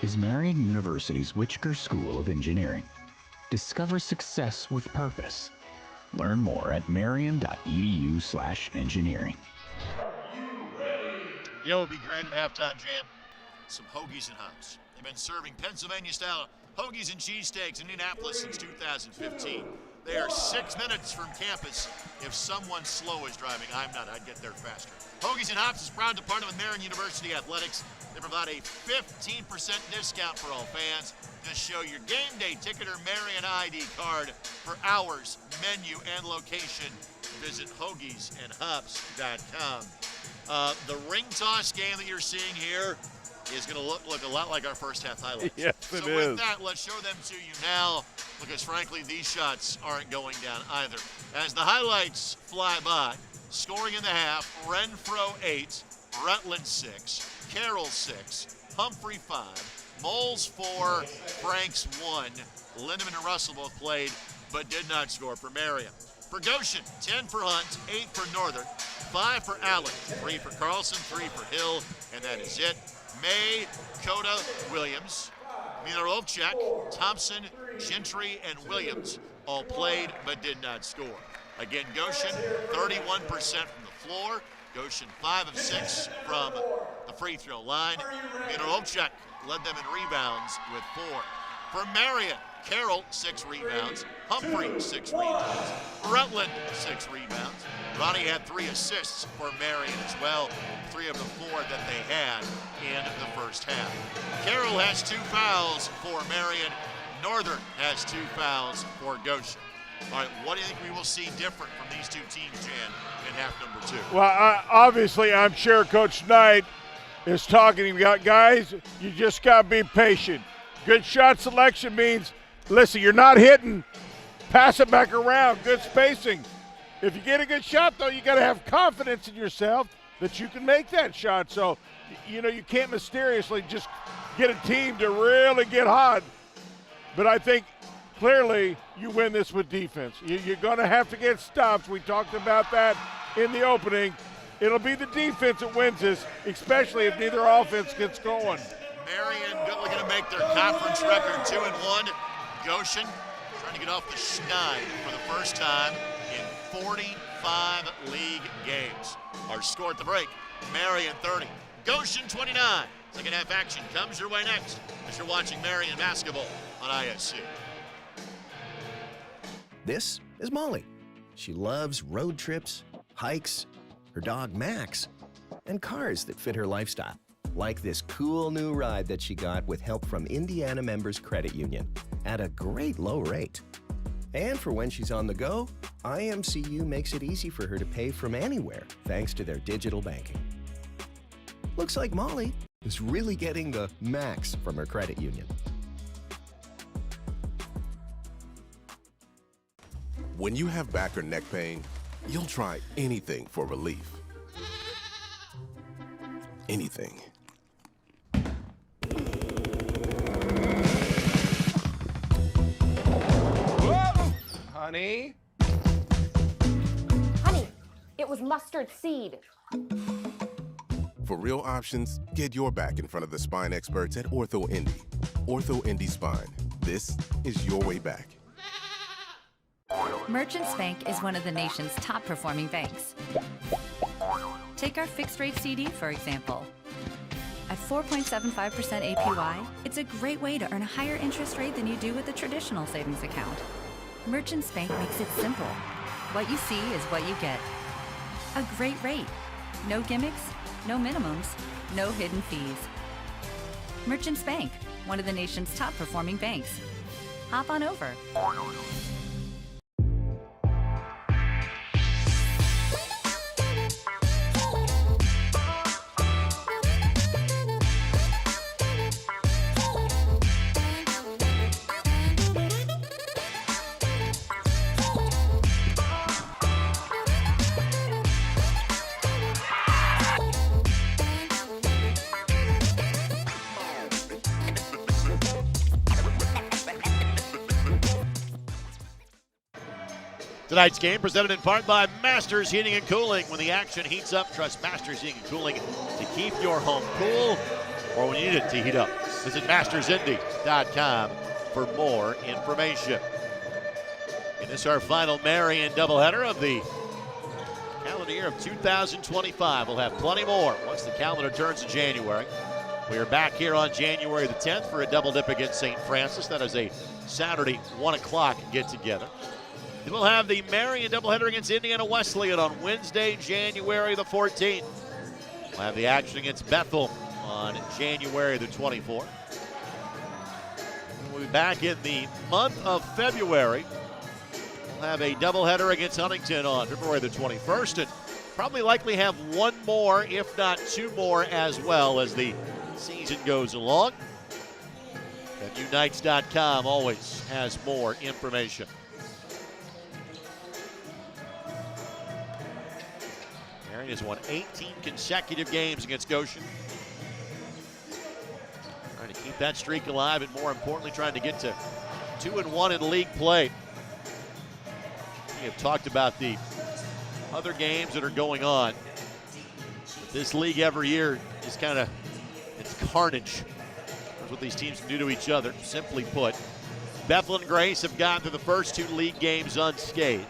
is Marian University's Whitaker School of Engineering. Discover success with purpose. Learn more at marian.edu/engineering. You know what would be great at halftime jam? Some hoagies and hops. They've been serving Pennsylvania-style hoagies and cheesesteaks in Indianapolis since 2015. They are 6 minutes from campus. If someone slow is driving, I'm not. I'd get there faster. Hoagies and Hops is proud to partner with Marian University Athletics. They provide a 15% discount for all fans. Just show your game day ticket or Marian ID card for hours, menu, and location. Visit hoagiesandhops.com. The ring toss game that you're seeing here is going to look a lot like our first half highlights. Yes, it so is. with that, let's show them to you now, because frankly, these shots aren't going down either. As the highlights fly by, scoring in the half, Renfro 8, Rutland 6, Carroll 6, Humphrey 5, Moles 4, Franks 1. Lindemann and Russell both played but did not score for Marian. For Goshen, 10 for Hunt, 8 for Northern, 5 for Allen, 3 for Carlson, 3 for Hill, and that is it. May, Coda, Williams, Minerovchak, Thompson, Gentry, and Williams all played but did not score. Again, Goshen, 31% from the floor. Goshen, 5 of 6 from the free throw line. Minerovchak led them in rebounds with 4. For Marian, Carroll, 6 rebounds. Humphrey, 6 rebounds. Rutland, 6 rebounds. Ronnie had 3 assists for Marian as well, 3 of the 4 that they had in the first half. Carroll has 2 fouls for Marian. Northern has 2 fouls for Goshen. All right, what do you think we will see different from these two teams, Jan, in half number 2? Well, obviously, I'm sure Coach Knight is talking about, guys, you just got to be patient. Good shot selection means, listen, you're not hitting, pass it back around, good spacing. If you get a good shot, though, you got to have confidence in yourself that you can make that shot. So, you can't mysteriously just get a team to really get hot. But I think clearly you win this with defense. You're going to have to get stops. We talked about that in the opening. It'll be the defense that wins this, especially if neither offense gets going. Marian looking to make their conference record 2-1. Goshen trying to get off the schneid for the first time in 45 league games. Our score at the break, Marian 30, Goshen 29. Second half action comes your way next as you're watching Marian basketball on ISC. This is Molly. She loves road trips, hikes, her dog Max, and cars that fit her lifestyle. Like this cool new ride that she got with help from Indiana Members Credit Union at a great low rate. And for when she's on the go, IMCU makes it easy for her to pay from anywhere thanks to their digital banking. Looks like Molly is really getting the max from her credit union. When you have back or neck pain, you'll try anything for relief. Anything. Whoa! Honey? Honey, it was mustard seed. For real options, get your back in front of the spine experts at Ortho Indy. Ortho Indy Spine. This is your way back. Merchants Bank is one of the nation's top performing banks. Take our fixed rate CD, for example. At 4.75% APY, it's a great way to earn a higher interest rate than you do with a traditional savings account. Merchants Bank makes it simple. What you see is what you get. A great rate. No gimmicks, no minimums, no hidden fees. Merchants Bank, one of the nation's top performing banks. Hop on over. Tonight's game presented in part by Masters Heating and Cooling. When the action heats up, trust Masters Heating and Cooling to keep your home cool, or when you need it to heat up. Visit mastersindy.com for more information. And this is our final Marian doubleheader of the calendar year of 2025. We'll have plenty more once the calendar turns to January. We are back here on January the 10th for a double dip against St. Francis. That is a Saturday 1 o'clock get together. Then we'll have the Marian doubleheader against Indiana Wesleyan on Wednesday, January the 14th. We'll have the action against Bethel on January the 24th. We'll be back in the month of February. We'll have a doubleheader against Huntington on February the 21st, and probably likely have one more, if not two more, as well as the season goes along. Unites.com always has more information. Marian has won 18 consecutive games against Goshen. Trying to keep that streak alive, and more importantly, trying to get to 2-1 in league play. We have talked about the other games that are going on. This league every year is it's carnage. That's what these teams can do to each other, simply put. Bethel and Grace have gotten through the first 2 league games unscathed.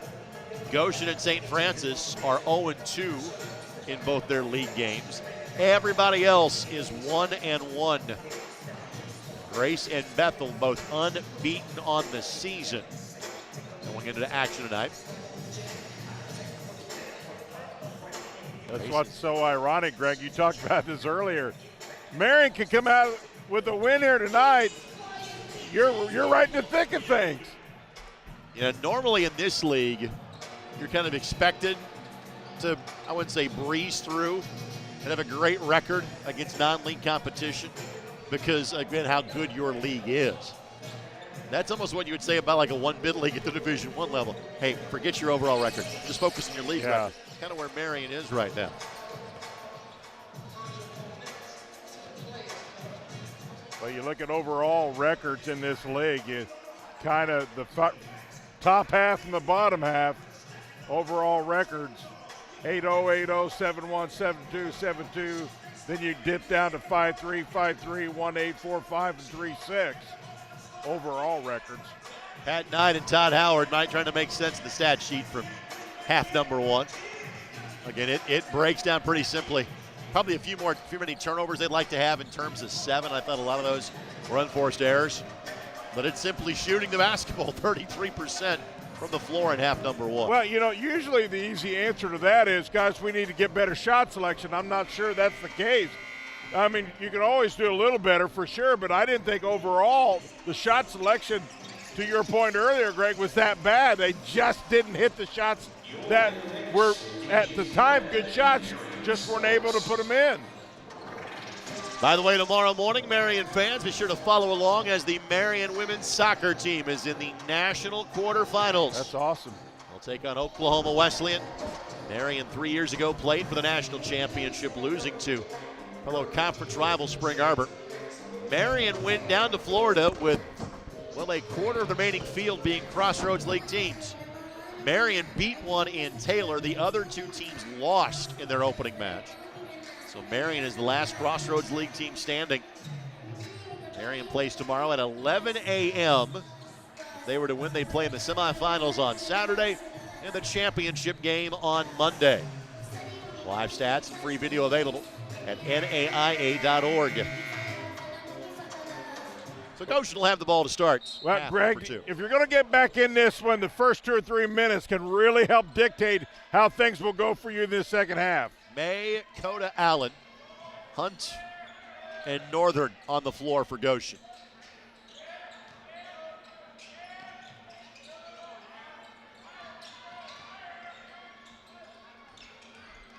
Goshen and St. Francis are 0-2 in both their league games. Everybody else is 1-1. Grace and Bethel both unbeaten on the season. Going into action tonight. That's what's so ironic, Greg. You talked about this earlier. Marian can come out with a win here tonight. You're right in the thick of things. Normally in this league, you're kind of expected to, I wouldn't say breeze through and have a great record against non-league competition because, again, how good your league is. That's almost what you would say about like a one-bid league at the Division I level. Hey, forget your overall record. Just focus on your league record. Kind of where Marian is right now. Well, you look at overall records in this league, it's kind of the top half and the bottom half. Overall records, 8-0, 8-0, 7-1, 7-2, 7-2. Then you dip down to 5-3, 5-3, 1-8, 4-5, and 3-6. Overall records. Pat Knight and Todd Howard might trying to make sense of the stat sheet from half number 1. Again, it breaks down pretty simply. Probably a few many turnovers they'd like to have in terms of 7. I thought a lot of those were unforced errors. But it's simply shooting the basketball 33% from the floor in half number 1. Well, usually the easy answer to that is, guys, we need to get better shot selection. I'm not sure that's the case. I mean, you can always do a little better for sure, but I didn't think overall the shot selection, to your point earlier, Greg, was that bad. They just didn't hit the shots that were, at the time, good shots, just weren't able to put them in. By the way, tomorrow morning, Marian fans, be sure to follow along as the Marian women's soccer team is in the national quarterfinals. That's awesome. They'll take on Oklahoma Wesleyan. Marian 3 years ago played for the national championship, losing to fellow conference rival Spring Arbor. Marian went down to Florida with, a quarter of the remaining field being Crossroads League teams. Marian beat one in Taylor. The other 2 teams lost in their opening match. So Marian is the last Crossroads League team standing. Marian plays tomorrow at 11 a.m. If they were to win, they play in the semifinals on Saturday and the championship game on Monday. Live stats and free video available at naia.org. So Goshen will have the ball to start. Well, Greg, if you're going to get back in this one, the first 2 or 3 minutes can really help dictate how things will go for you in this second half. May, Coda, Allen, Hunt, and Northern on the floor for Goshen.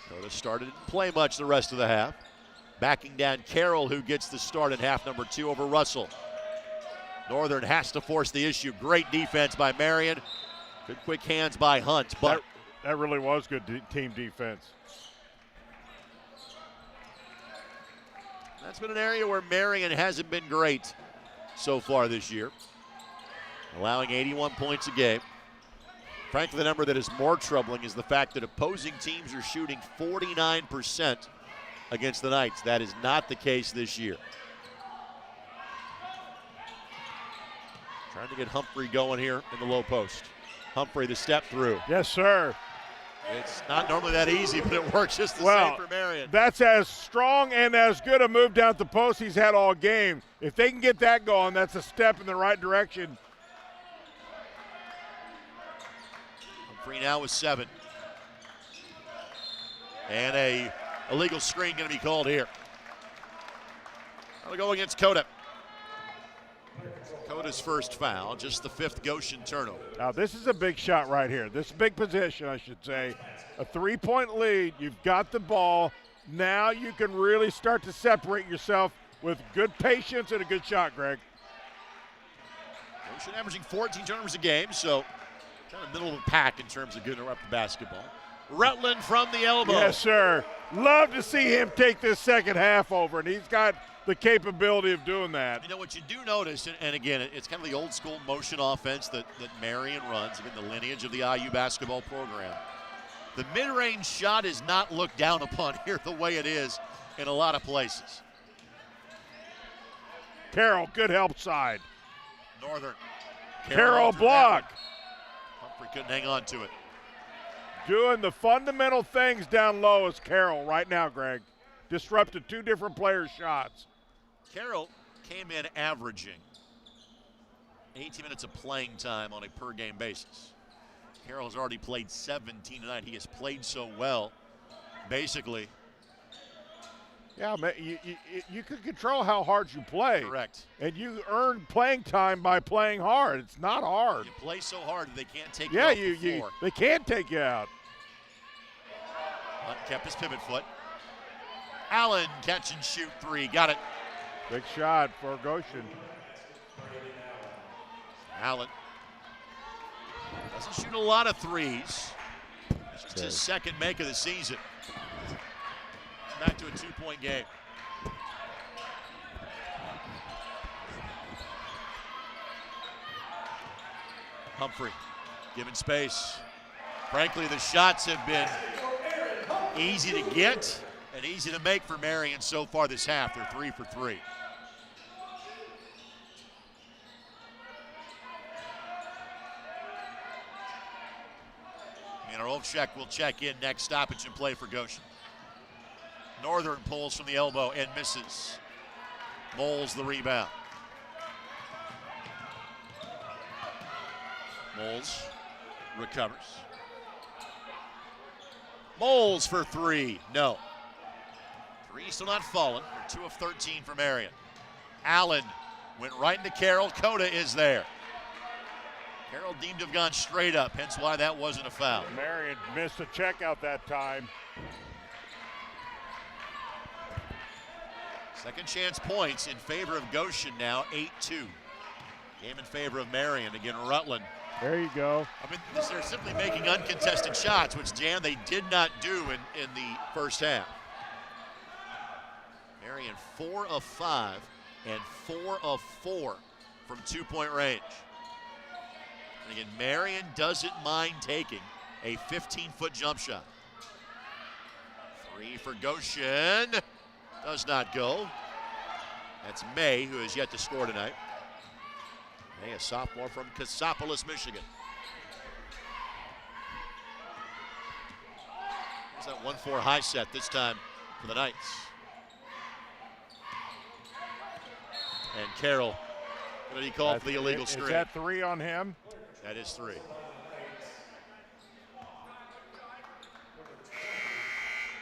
Coda started, didn't play much the rest of the half. Backing down Carroll, who gets the start in half number 2 over Russell. Northern has to force the issue. Great defense by Marian. Good quick hands by Hunt. But that really was good team defense. That's been an area where Marian hasn't been great so far this year, allowing 81 points a game. Frankly, the number that is more troubling is the fact that opposing teams are shooting 49% against the Knights. That is not the case this year. Trying to get Humphrey going here in the low post. Humphrey, the step through. Yes, sir. It's not normally that easy, but it works just the same for Marian. That's as strong and as good a move down the post he's had all game. If they can get that going, that's a step in the right direction. Humphrey now with 7. And a illegal screen going to be called here. That'll go against Coda. Coda's first foul, just the 5th Goshen turnover. Now this is a big shot right here. This big position, I should say. A 3-point lead, you've got the ball. Now you can really start to separate yourself with good patience and a good shot, Greg. Goshen averaging 14 turnovers a game, so kind of middle of the pack in terms of getting up the basketball. Rutland from the elbow. Yes, sir. Love to see him take this second half over, and he's got the capability of doing that. You know what you do notice, and again, it's kind of the old school motion offense that Marian runs, again, the lineage of the IU basketball program. The mid-range shot is not looked down upon here the way it is in a lot of places. Carroll, good help side. Northern. Carroll block. Humphrey couldn't hang on to it. Doing the fundamental things down low is Carroll right now, Greg. Disrupted two different players' shots. Carroll came in averaging 18 minutes of playing time on a per-game basis. Carroll has already played 17 tonight. He has played so well, basically. Yeah, man, you can control how hard you play. Correct. And you earn playing time by playing hard. It's not hard. You play so hard that they can't take you off the floor. They can't take you out. Hunt kept his pivot foot. Allen catch and shoot three. Got it. Big shot for Goshen. Allen doesn't shoot a lot of threes. It's his second make of the season. Back to a two-point game. Humphrey given space. Frankly, the shots have been easy to get and easy to make for Marian so far this half. They're 3 for 3. Olchek will check in next stoppage and play for Goshen. Northern pulls from the elbow and misses. Moles the rebound. Moles recovers. Moles for three. No. Three still not fallen. They're 2 of 13 for Marian. Allen went right into Carroll. Coda is there. Carroll deemed to have gone straight up, hence why that wasn't a foul. Marian missed a checkout that time. Second chance points in favor of Goshen now, 8-2. Game in favor of Marian. Again, Rutland. There you go. I mean, they're simply making uncontested shots, which, Jan, they did not do in the first half. Marian 4 of 5 and 4 of 4 from two-point range. And again, Marian doesn't mind taking a 15-foot jump shot. Three for Goshen. Does not go. That's May, who has yet to score tonight. May, a sophomore from Cassopolis, Michigan. There's that 1-4 high set this time for the Knights. And Carroll, what did he call for the illegal screen? Is that 3 on him? That is 3.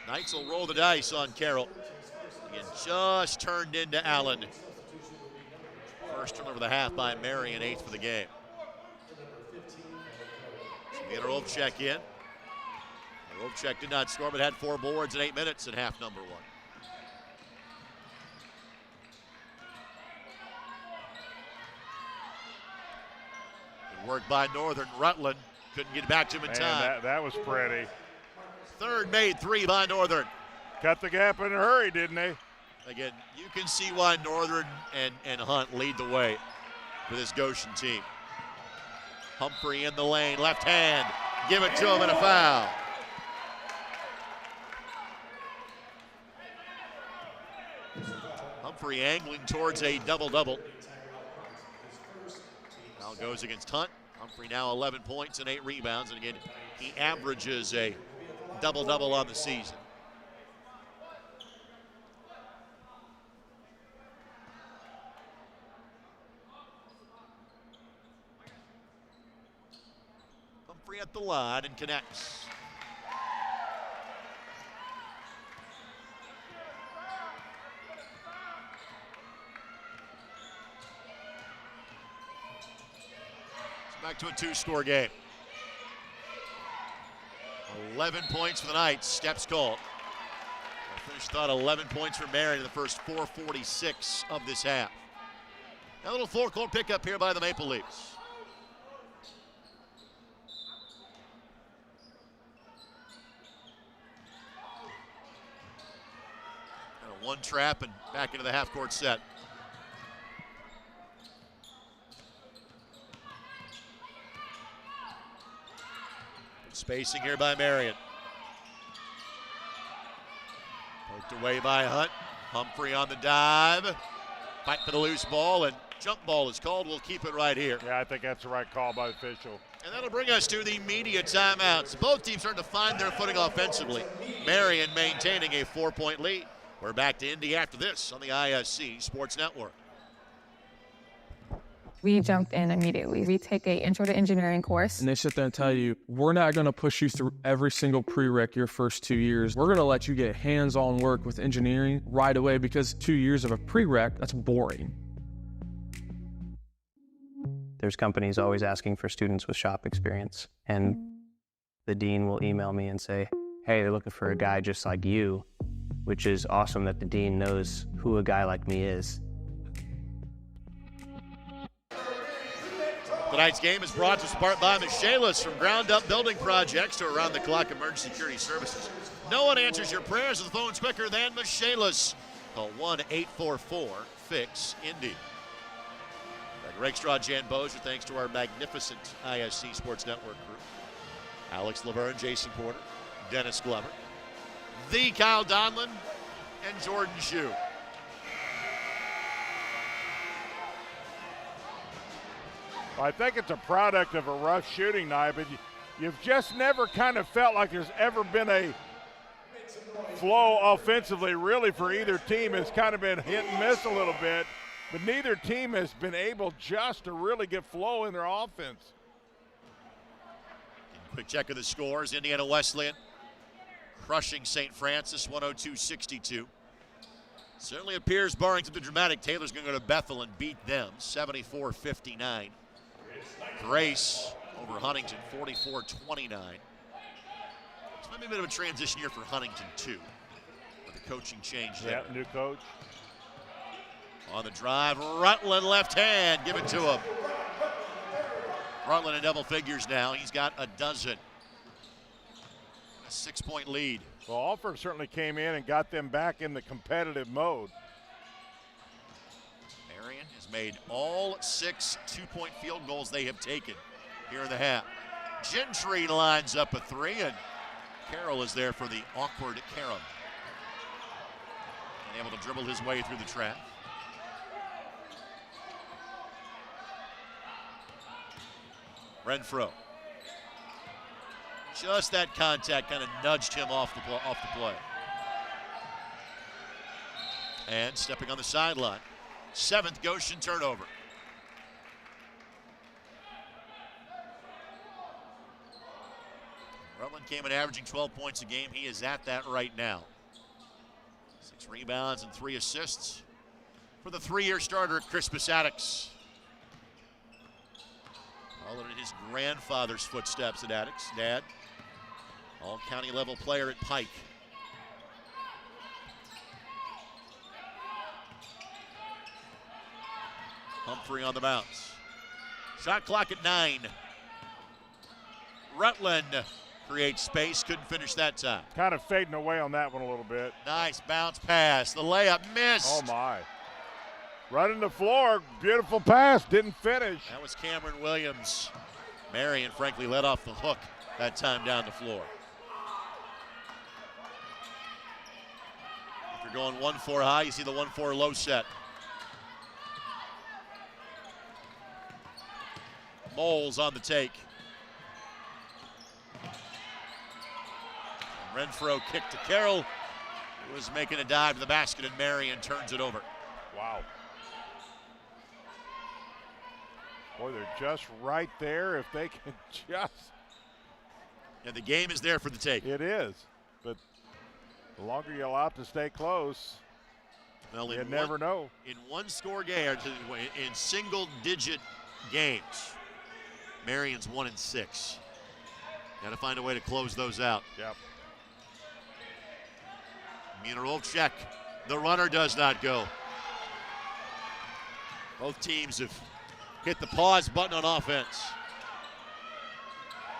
Knights will roll the dice on Carroll. Again, just turned into Allen. First turnover of the half by Marian, 8th for the game. So Olchek in. Olchek did not score, but had 4 boards in 8 minutes at half number 1. Good work by Northern. Rutland couldn't get back to him in time. That was pretty. Third made 3 by Northern. Cut the gap in a hurry, didn't they? Again, you can see why Northern and Hunt lead the way for this Goshen team. Humphrey in the lane, left hand, give it to him and a foul. Humphrey angling towards a double-double. Foul goes against Hunt. Humphrey now 11 points and 8 rebounds, and again, he averages a double-double on the season. Humphrey at the line and connects. It's back to a 2-score game. 11 points for the Knights. Steps called. I finished thought 11 points for Marian in the first 4:46 of this half. A little four-court pickup here by the Maple Leafs. One trap and back into the half-court set. Spacing here by Marian. Poked away by Hunt. Humphrey on the dive. Fight for the loose ball, and jump ball is called. We'll keep it right here. Yeah, I think that's the right call by the official. And that'll bring us to the media timeouts. Both teams starting to find their footing offensively. Marian maintaining a 4-point lead. We're back to Indy after this on the ISC Sports Network. We jumped in immediately. We take a intro to engineering course. And they sit there and tell you, we're not going to push you through every single prereq your first 2 years. We're going to let you get hands-on work with engineering right away, because 2 years of a prereq, that's boring. There's companies always asking for students with shop experience. And the dean will email me and say, hey, they're looking for a guy just like you, which is awesome that the dean knows who a guy like me is. Tonight's game is brought to us in part by Michaelis. From ground-up building projects to around-the-clock emergency security services. No one answers your prayers on the phones quicker than Michaelis. Call 1-844-FIX-INDY. Greg Rakestraw, Jan Bozier, thanks to our magnificent ISC Sports Network crew. Alex Laverne, Jason Porter, Dennis Glover, the Kyle Donlin, and Jordan Shue. I think it's a product of a rough shooting night, but you've just never kind of felt like there's ever been a flow offensively, really, for either team. It's kind of been hit and miss a little bit, but neither team has been able just to really get flow in their offense. Quick check of the scores. Indiana Wesleyan crushing St. Francis 102-62. Certainly appears, barring something dramatic, Taylor's going to go to Bethel and beat them 74-59. Grace over Huntington 44-29. This might be a bit of a transition year for Huntington too, with the coaching change there. Yeah, new coach. On the drive, Rutland left hand, give it to him. Rutland in double figures now. He's got a dozen. A 6-point lead. Well, Alford certainly came in and got them back in the competitive mode. Marian has made all 6 two-point field goals they have taken here in the half. Gentry lines up a 3, and Carroll is there for the awkward carom. And able to dribble his way through the trap. Renfro. Just that contact kind of nudged him off the play. And stepping on the sideline. 7th Goshen turnover. Rutland came in averaging 12 points a game. He is at that right now. 6 rebounds and 3 assists for the 3-year starter at Crispus Attucks. Followed in his grandfather's footsteps at Attucks. Dad, all-county level player at Pike. Humphrey on the bounce. Shot clock at 9. Rutland creates space, couldn't finish that time. Kind of fading away on that one a little bit. Nice bounce pass. The layup missed. Oh my. Running the floor, beautiful pass, didn't finish. That was Cameron Williams. Marian, frankly, let off the hook that time down the floor. If you're going 1-4 high, you see the 1-4 low set. Moles on the take. Renfro kick to Carroll, who was making a dive to the basket, and Marian turns it over. Wow. Boy, they're just right there if they can just. And the game is there for the take. It is, but the longer you allow it to stay close, well, you never know. In one-score game, in single-digit games, Marian's 1-6. Got to find a way to close those out. Yep. Munirov check. The runner does not go. Both teams have hit the pause button on offense.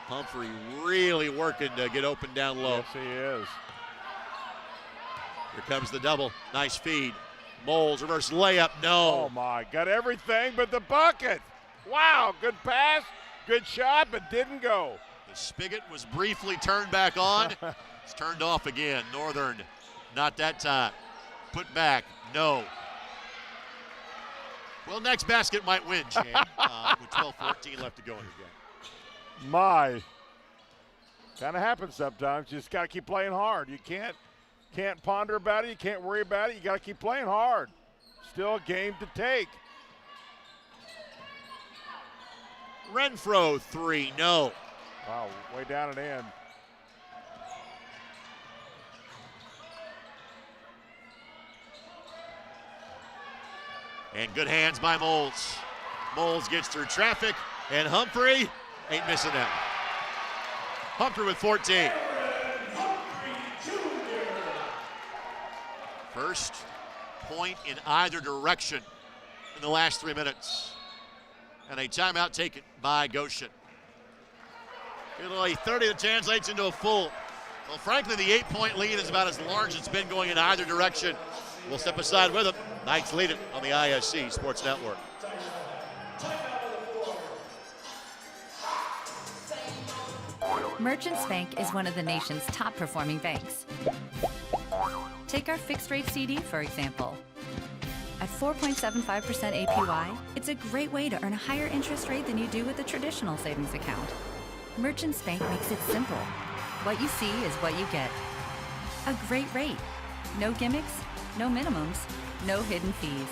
Humphrey really working to get open down low. Yes, he is. Here comes the double. Nice feed. Moles, reverse layup. No. Oh, my. Got everything but the bucket. Wow. Good pass. Good shot, but didn't go. The spigot was briefly turned back on. It's turned off again. Northern, not that time. Put back. No. Well, next basket might win, Jan, with 12-14 left to go in the game. My. Kind of happens sometimes. You just got to keep playing hard. You can't ponder about it. You can't worry about it. You got to keep playing hard. Still a game to take. Renfro, 3, no. Wow, way down and in. And good hands by Moles. Moles gets through traffic, and Humphrey ain't missing that. Humphrey with 14. First point in either direction in the last 3 minutes. And a timeout taken by Goshen. It'll a 30 that translates into a full. Well, frankly, the 8-point lead is about as large as it's been going in either direction. We'll step aside with them. Knights lead it on the ISC Sports Network. Merchants Bank is one of the nation's top performing banks. Take our fixed rate CD, for example. At 4.75% APY, it's a great way to earn a higher interest rate than you do with a traditional savings account. Merchants Bank makes it simple. What you see is what you get. A great rate. No gimmicks, no minimums, no hidden fees.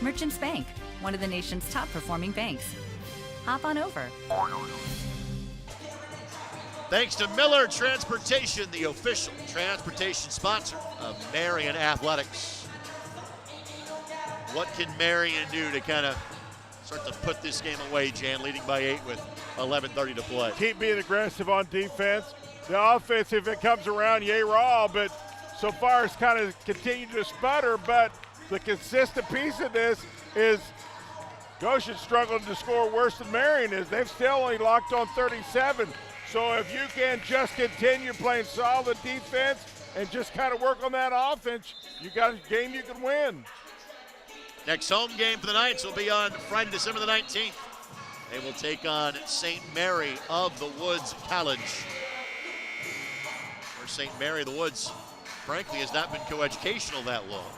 Merchants Bank, one of the nation's top performing banks. Hop on over. Thanks to Miller Transportation, the official transportation sponsor of Marian Athletics. What can Marian do to kind of start to put this game away, Jan, leading by 8 with 11:30 to play? Keep being aggressive on defense. The offense, if it comes around, yay raw, but so far it's kind of continued to sputter, but the consistent piece of this is Goshen struggled to score worse than Marian is. They've still only locked on 37. So if you can just continue playing solid defense and just kind of work on that offense, you got a game you can win. Next home game for the Knights will be on Friday, December the 19th. They will take on St. Mary of the Woods College. Where St. Mary of the Woods, frankly, has not been coeducational that long.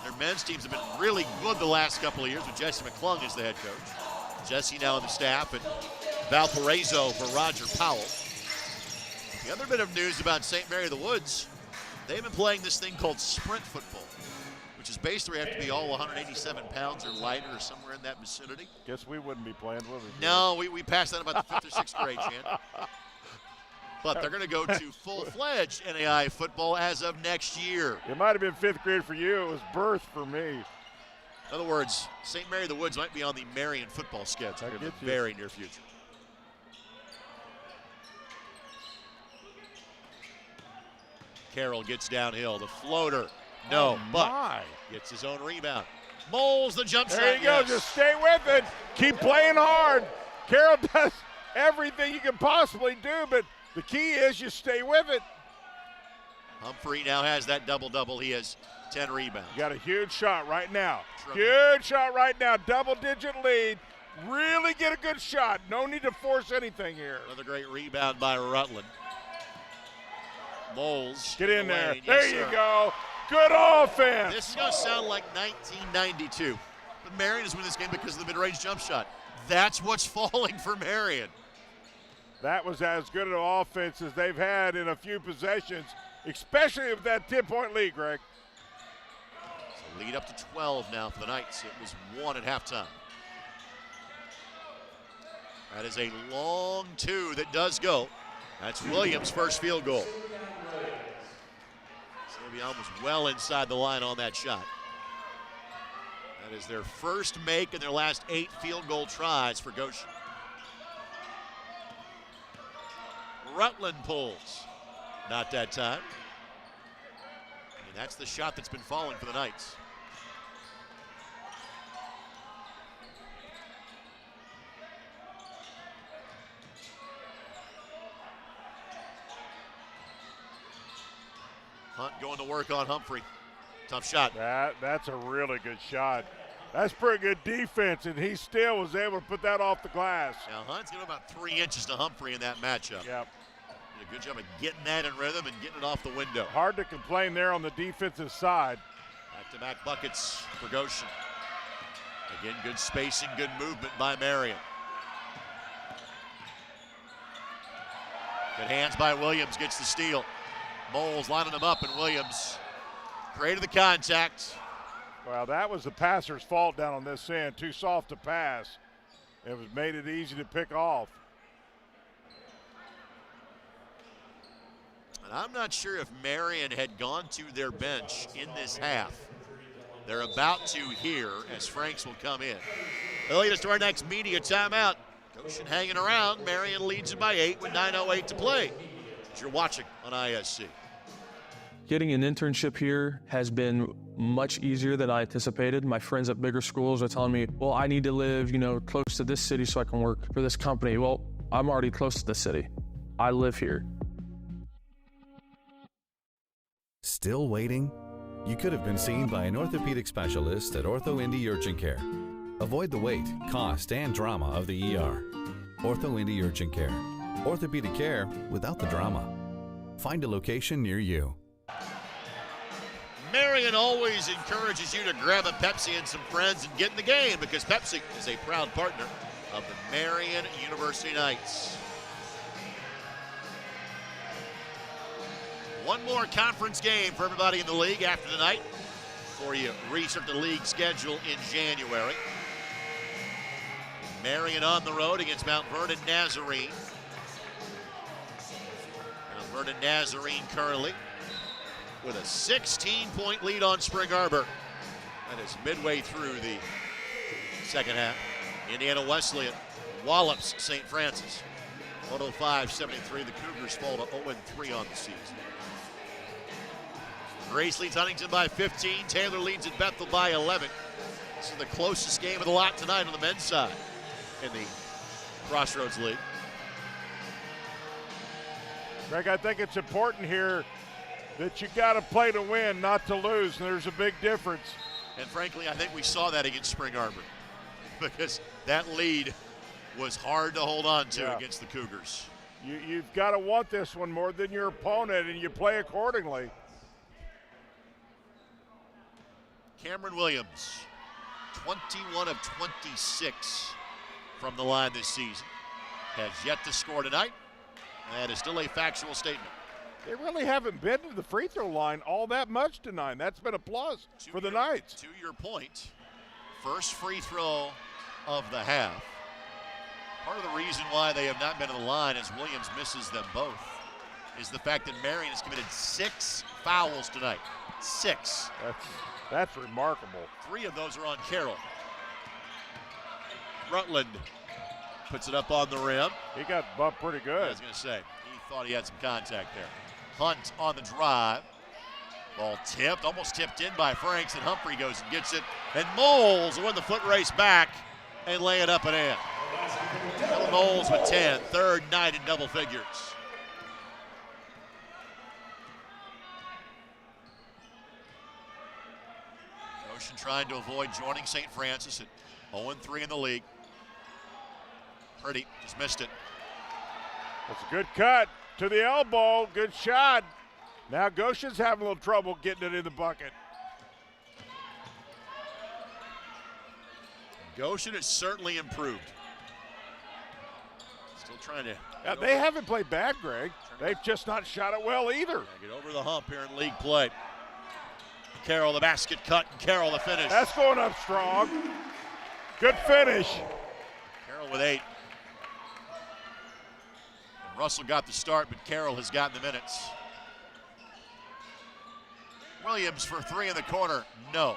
Their men's teams have been really good the last couple of years with Jesse McClung as the head coach. Jesse now on the staff, and Valparaiso for Roger Powell. The other bit of news about St. Mary of the Woods, they've been playing this thing called sprint football, which is basically have to be all 187 pounds or lighter or somewhere in that vicinity. Guess we wouldn't be playing, would we? No, we passed that about the 5th or 6th grade, Jan. But they're going to go to full-fledged NAI football as of next year. It might have been 5th grade for you. It was birth for me. In other words, St. Mary of the Woods might be on the Marian football schedule in the very near future. Carroll gets downhill. The floater. No, but gets his own rebound. Moles the jump shot. There you go. Just stay with it. Keep playing hard. Carroll does everything you can possibly do, but the key is you stay with it. Humphrey now has that double-double. He has 10 rebounds. You got a huge shot right now. Huge shot right now. Double-digit lead. Really get a good shot. No need to force anything here. Another great rebound by Rutland. Moles. Get in there. There you go. Good offense. This is going to sound like 1992. But Marian is winning this game because of the mid-range jump shot. That's what's falling for Marian. That was as good an offense as they've had in a few possessions, especially with that 10-point lead, Greg. So lead up to 12 now for the Knights. It was 1 at halftime. That is a long 2 that does go. That's Williams' first field goal. Savion was well inside the line on that shot. That is their first make in their last 8 field goal tries for Goshen. Rutland pulls. Not that time. And that's the shot that's been falling for the Knights. Hunt going to work on Humphrey. Tough shot. That's a really good shot. That's pretty good defense, and he still was able to put that off the glass. Now, Hunt's giving about 3 inches to Humphrey in that matchup. Yep. Did a good job of getting that in rhythm and getting it off the window. Hard to complain there on the defensive side. Back-to-back buckets for Goshen. Again, good spacing, good movement by Marian. Good hands by Williams, gets the steal. Moles lining him up, and Williams created the contact. Well, that was the passer's fault down on this end. Too soft to pass. It made it easy to pick off. And I'm not sure if Marian had gone to their bench in this half. They're about to here as Franks will come in. They'll lead us to our next media timeout. Goshen hanging around. Marian leads it by 8 with 9:08 to play. As you're watching on ISC. Getting an internship here has been much easier than I anticipated. My friends at bigger schools are telling me, well, I need to live, close to this city so I can work for this company. Well, I'm already close to the city. I live here. Still waiting? You could have been seen by an orthopedic specialist at Ortho Indy Urgent Care. Avoid the wait, cost, and drama of the ER. Ortho Indy Urgent Care. Orthopedic care without the drama. Find a location near you. Marian always encourages you to grab a Pepsi and some friends and get in the game because Pepsi is a proud partner of the Marian University Knights. One more conference game for everybody in the league after tonight before you restart the league schedule in January. Marian on the road against Mount Vernon Nazarene. Mount Vernon Nazarene currently with a 16-point lead on Spring Arbor. That is midway through the second half. Indiana Wesleyan wallops St. Francis. 105-73. The Cougars fall to 0-3 on the season. Grace leads Huntington by 15. Taylor leads at Bethel by 11. This is the closest game of the lot tonight on the men's side in the Crossroads League. Greg, I think it's important here that you got to play to win, not to lose, and there's a big difference. And frankly, I think we saw that against Spring Arbor because that lead was hard to hold on to against the Cougars. You've got to want this one more than your opponent, and you play accordingly. Cameron Williams, 21 of 26 from the line this season. Has yet to score tonight. That is still a factual statement. They really haven't been to the free throw line all that much tonight. That's been a plus for the Knights. To your point, first free throw of the half. Part of the reason why they have not been to the line as Williams misses them both is the fact that Marian has committed 6 fouls tonight. 6. That's remarkable. 3 of those are on Carroll. Rutland puts it up on the rim. He got bumped pretty good. I was going to say, he thought he had some contact there. Hunt on the drive. Ball tipped, almost tipped in by Franks, and Humphrey goes and gets it. And Moles will win the foot race back and lay it up and in. Dylan Moles with 10, third night in double figures. Goshen trying to avoid joining St. Francis at 0-3 in the league. Pretty, just missed it. That's a good cut to the elbow, good shot. Now Goshen's having a little trouble getting it in the bucket. Goshen has certainly improved. Still trying to. Yeah, they haven't played bad, Greg. They've just not shot it well either. Get over the hump here in league play. Carroll the basket cut, and Carroll the finish. That's going up strong. Good finish. Carroll with 8. And Russell got the start, but Carroll has gotten the minutes. Williams for 3 in the corner, no.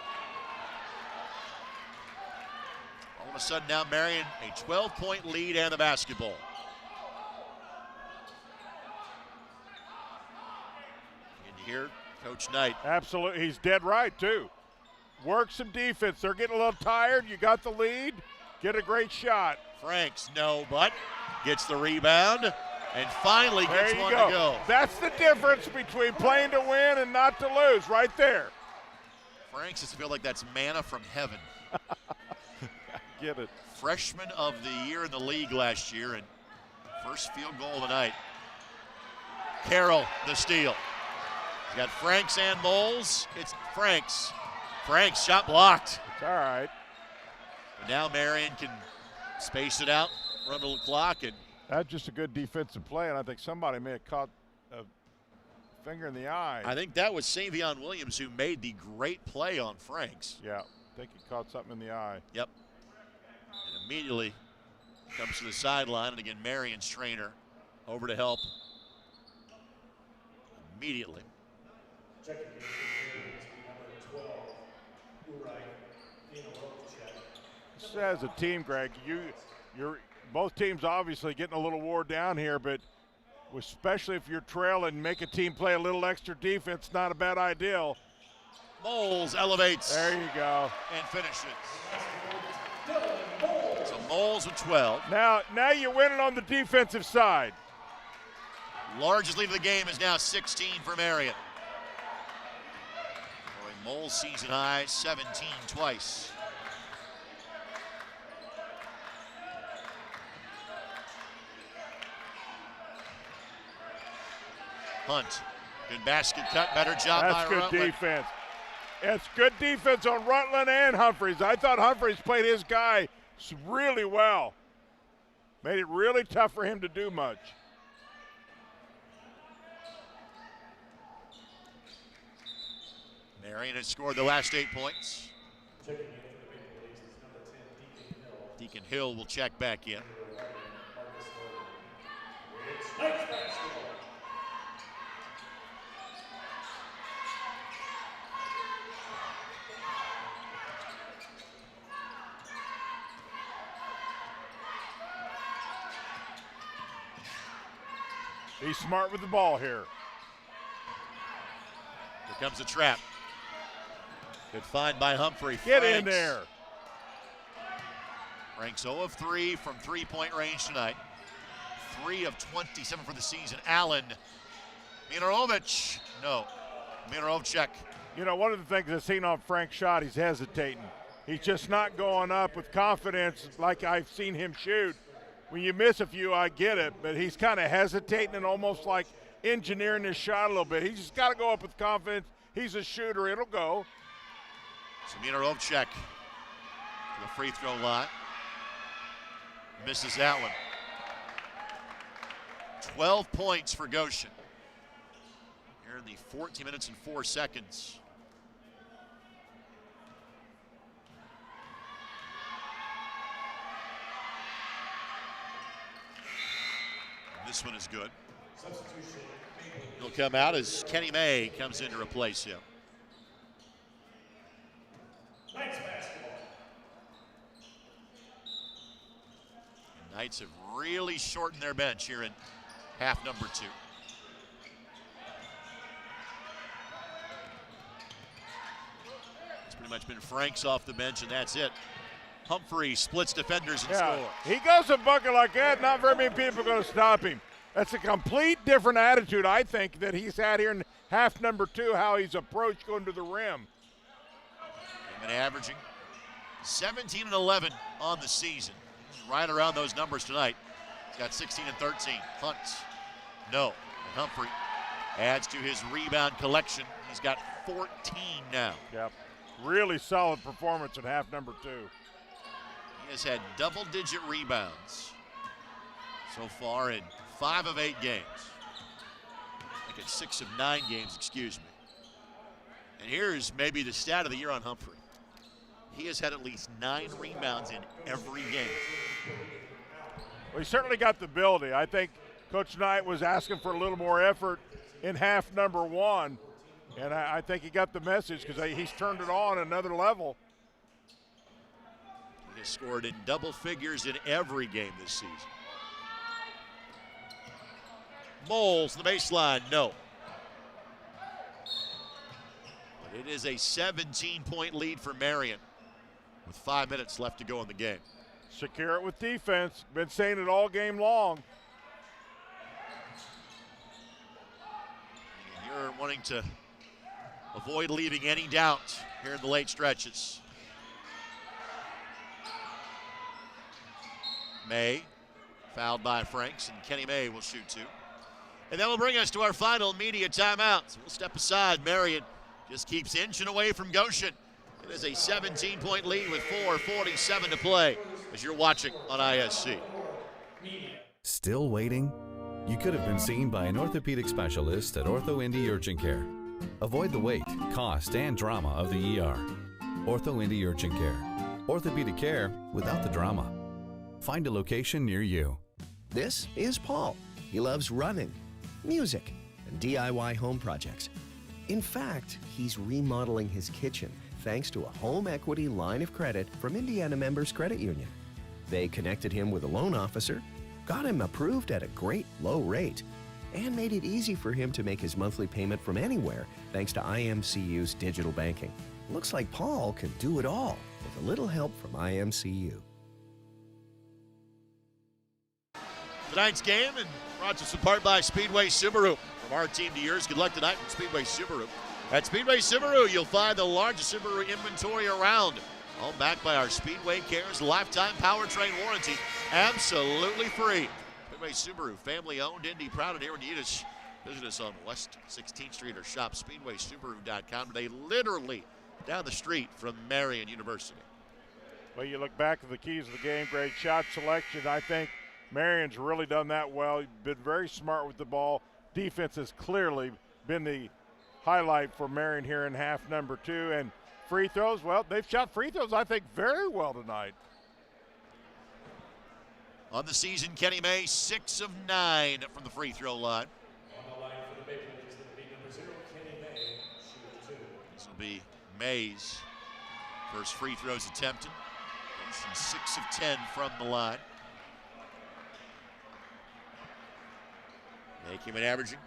All of a sudden now Marian a 12-point lead and the basketball. And here, Coach Knight. Absolutely, he's dead right too. Work some defense, they're getting a little tired, you got the lead, get a great shot. Franks, no, but gets the rebound And finally gets one to go. That's the difference between playing to win and not to lose, right there. Franks just feel like that's manna from heaven. Get it. Freshman of the year in the league last year, and first field goal of the night. Carroll, the steal. He's got Franks and Moles. It's Franks. Franks, shot blocked. It's all right. But now Marian can space it out, run the clock, and that's just a good defensive play, and I think somebody may have caught a finger in the eye. I think that was Savion Williams who made the great play on Franks. Yeah, I think he caught something in the eye. Yep. And immediately comes to the sideline, and again, Marian's trainer over to help. Immediately. This as a team, Greg, you're both teams obviously getting a little wore down here, but especially if you're trailing, make a team play a little extra defense, not a bad idea. Moles elevates. There you go. And finishes. So Moles with 12. Now you're winning on the defensive side. Largest lead of the game is now 16 for Marian. Boy, Moles season high, 17 twice. Hunt, good basket cut, better job by That's good Rutland. defense. It's good defense on Rutland and Humphreys. I thought Humphreys played his guy really well. Made it really tough for him to do much. Marian has scored the last 8 points. Deacon Hill will check back in. Be smart with the ball here. Here comes the trap. Good find by Humphrey. Get Franks. in there. Franks 0 of 3 from three-point range tonight. 3 of 27 for the season. Allen. Mirovic. No. Mirovcek. You know, one of the things I've seen on Frank's shot, he's hesitating. He's just not going up with confidence like I've seen him shoot. When you miss a few, I get it, but he's kind of hesitating and almost like engineering his shot a little bit. He's just got to go up with confidence. He's a shooter. It'll go. So Mirovcek to the free throw line. Misses that one. 12 points for Goshen. Here in the 14 minutes and 4 seconds. This one is good. He'll come out as Kenny May comes in to replace him. Knights have really shortened their bench here in half number 2. It's pretty much been Franks off the bench, and that's it. Humphrey splits defenders and scores. He goes a bucket like that, not very many people are going to stop him. That's a complete different attitude, I think, that he's had here in half number 2, how he's approached going to the rim. And averaging 17 and 11 on the season. Right around those numbers tonight. He's got 16 and 13. Hunt, no. And Humphrey adds to his rebound collection. He's got 14 now. Yep. Really solid performance in half number 2. He has had double-digit rebounds so far in 5 of 8 games. I think it's 6 of 9 games, excuse me. And here's maybe the stat of the year on Humphrey. He has had at least 9 rebounds in every game. Well, he certainly got the ability. I think Coach Knight was asking for a little more effort in half number 1, and I think he got the message because he's turned it on another level. He has scored in double figures in every game this season. Moles, the baseline, no. But it is a 17-point lead for Marian with 5 minutes left to go in the game. Secure it with defense. Been saying it all game long. wanting to avoid leaving any doubt here in the late stretches. May, fouled by Franks, and Kenny May will shoot two. And that will bring us to our final media timeout. So we'll step aside. Marian just keeps inching away from Goshen. It is a 17-point lead with 4:47 to play as you're watching on ISC. Still waiting? You could have been seen by an orthopedic specialist at Ortho Indy Urgent Care. Avoid the wait, cost, and drama of the ER. Ortho Indy Urgent Care. Orthopedic care without the drama. Find a location near you. This is Paul. He loves running, music, and DIY home projects. In fact, he's remodeling his kitchen thanks to a home equity line of credit from Indiana Members Credit Union. They connected him with a loan officer, got him approved at a great low rate, and made it easy for him to make his monthly payment from anywhere thanks to IMCU's digital banking. Looks like Paul can do it all with a little help from IMCU. Tonight's game and brought to us in part by Speedway Subaru. From our team to yours, good luck tonight from Speedway Subaru. At Speedway Subaru, you'll find the largest Subaru inventory around. All backed by our Speedway Cares lifetime powertrain warranty. Absolutely free. Speedway Subaru, family owned, Indy proud, and here in Yiddish. Visit us on West 16th Street or shop speedwaysubaru.com. They literally down the street from Marian University. Well, you look back at the keys of the game, great shot selection. I think Marian's really done that well. He's been very smart with the ball. Defense has clearly been the highlight for Marian here in half number two. And free throws, well, they've shot free throws, I think, very well tonight. On the season, Kenny May, 6 of 9 from the free throw line. On the line for the Maple Leafs, going to be number 0, Kenny May, shoot 2. This will be May's first free throws attempted. Goshen 6 of 10 from the line. May came in averaging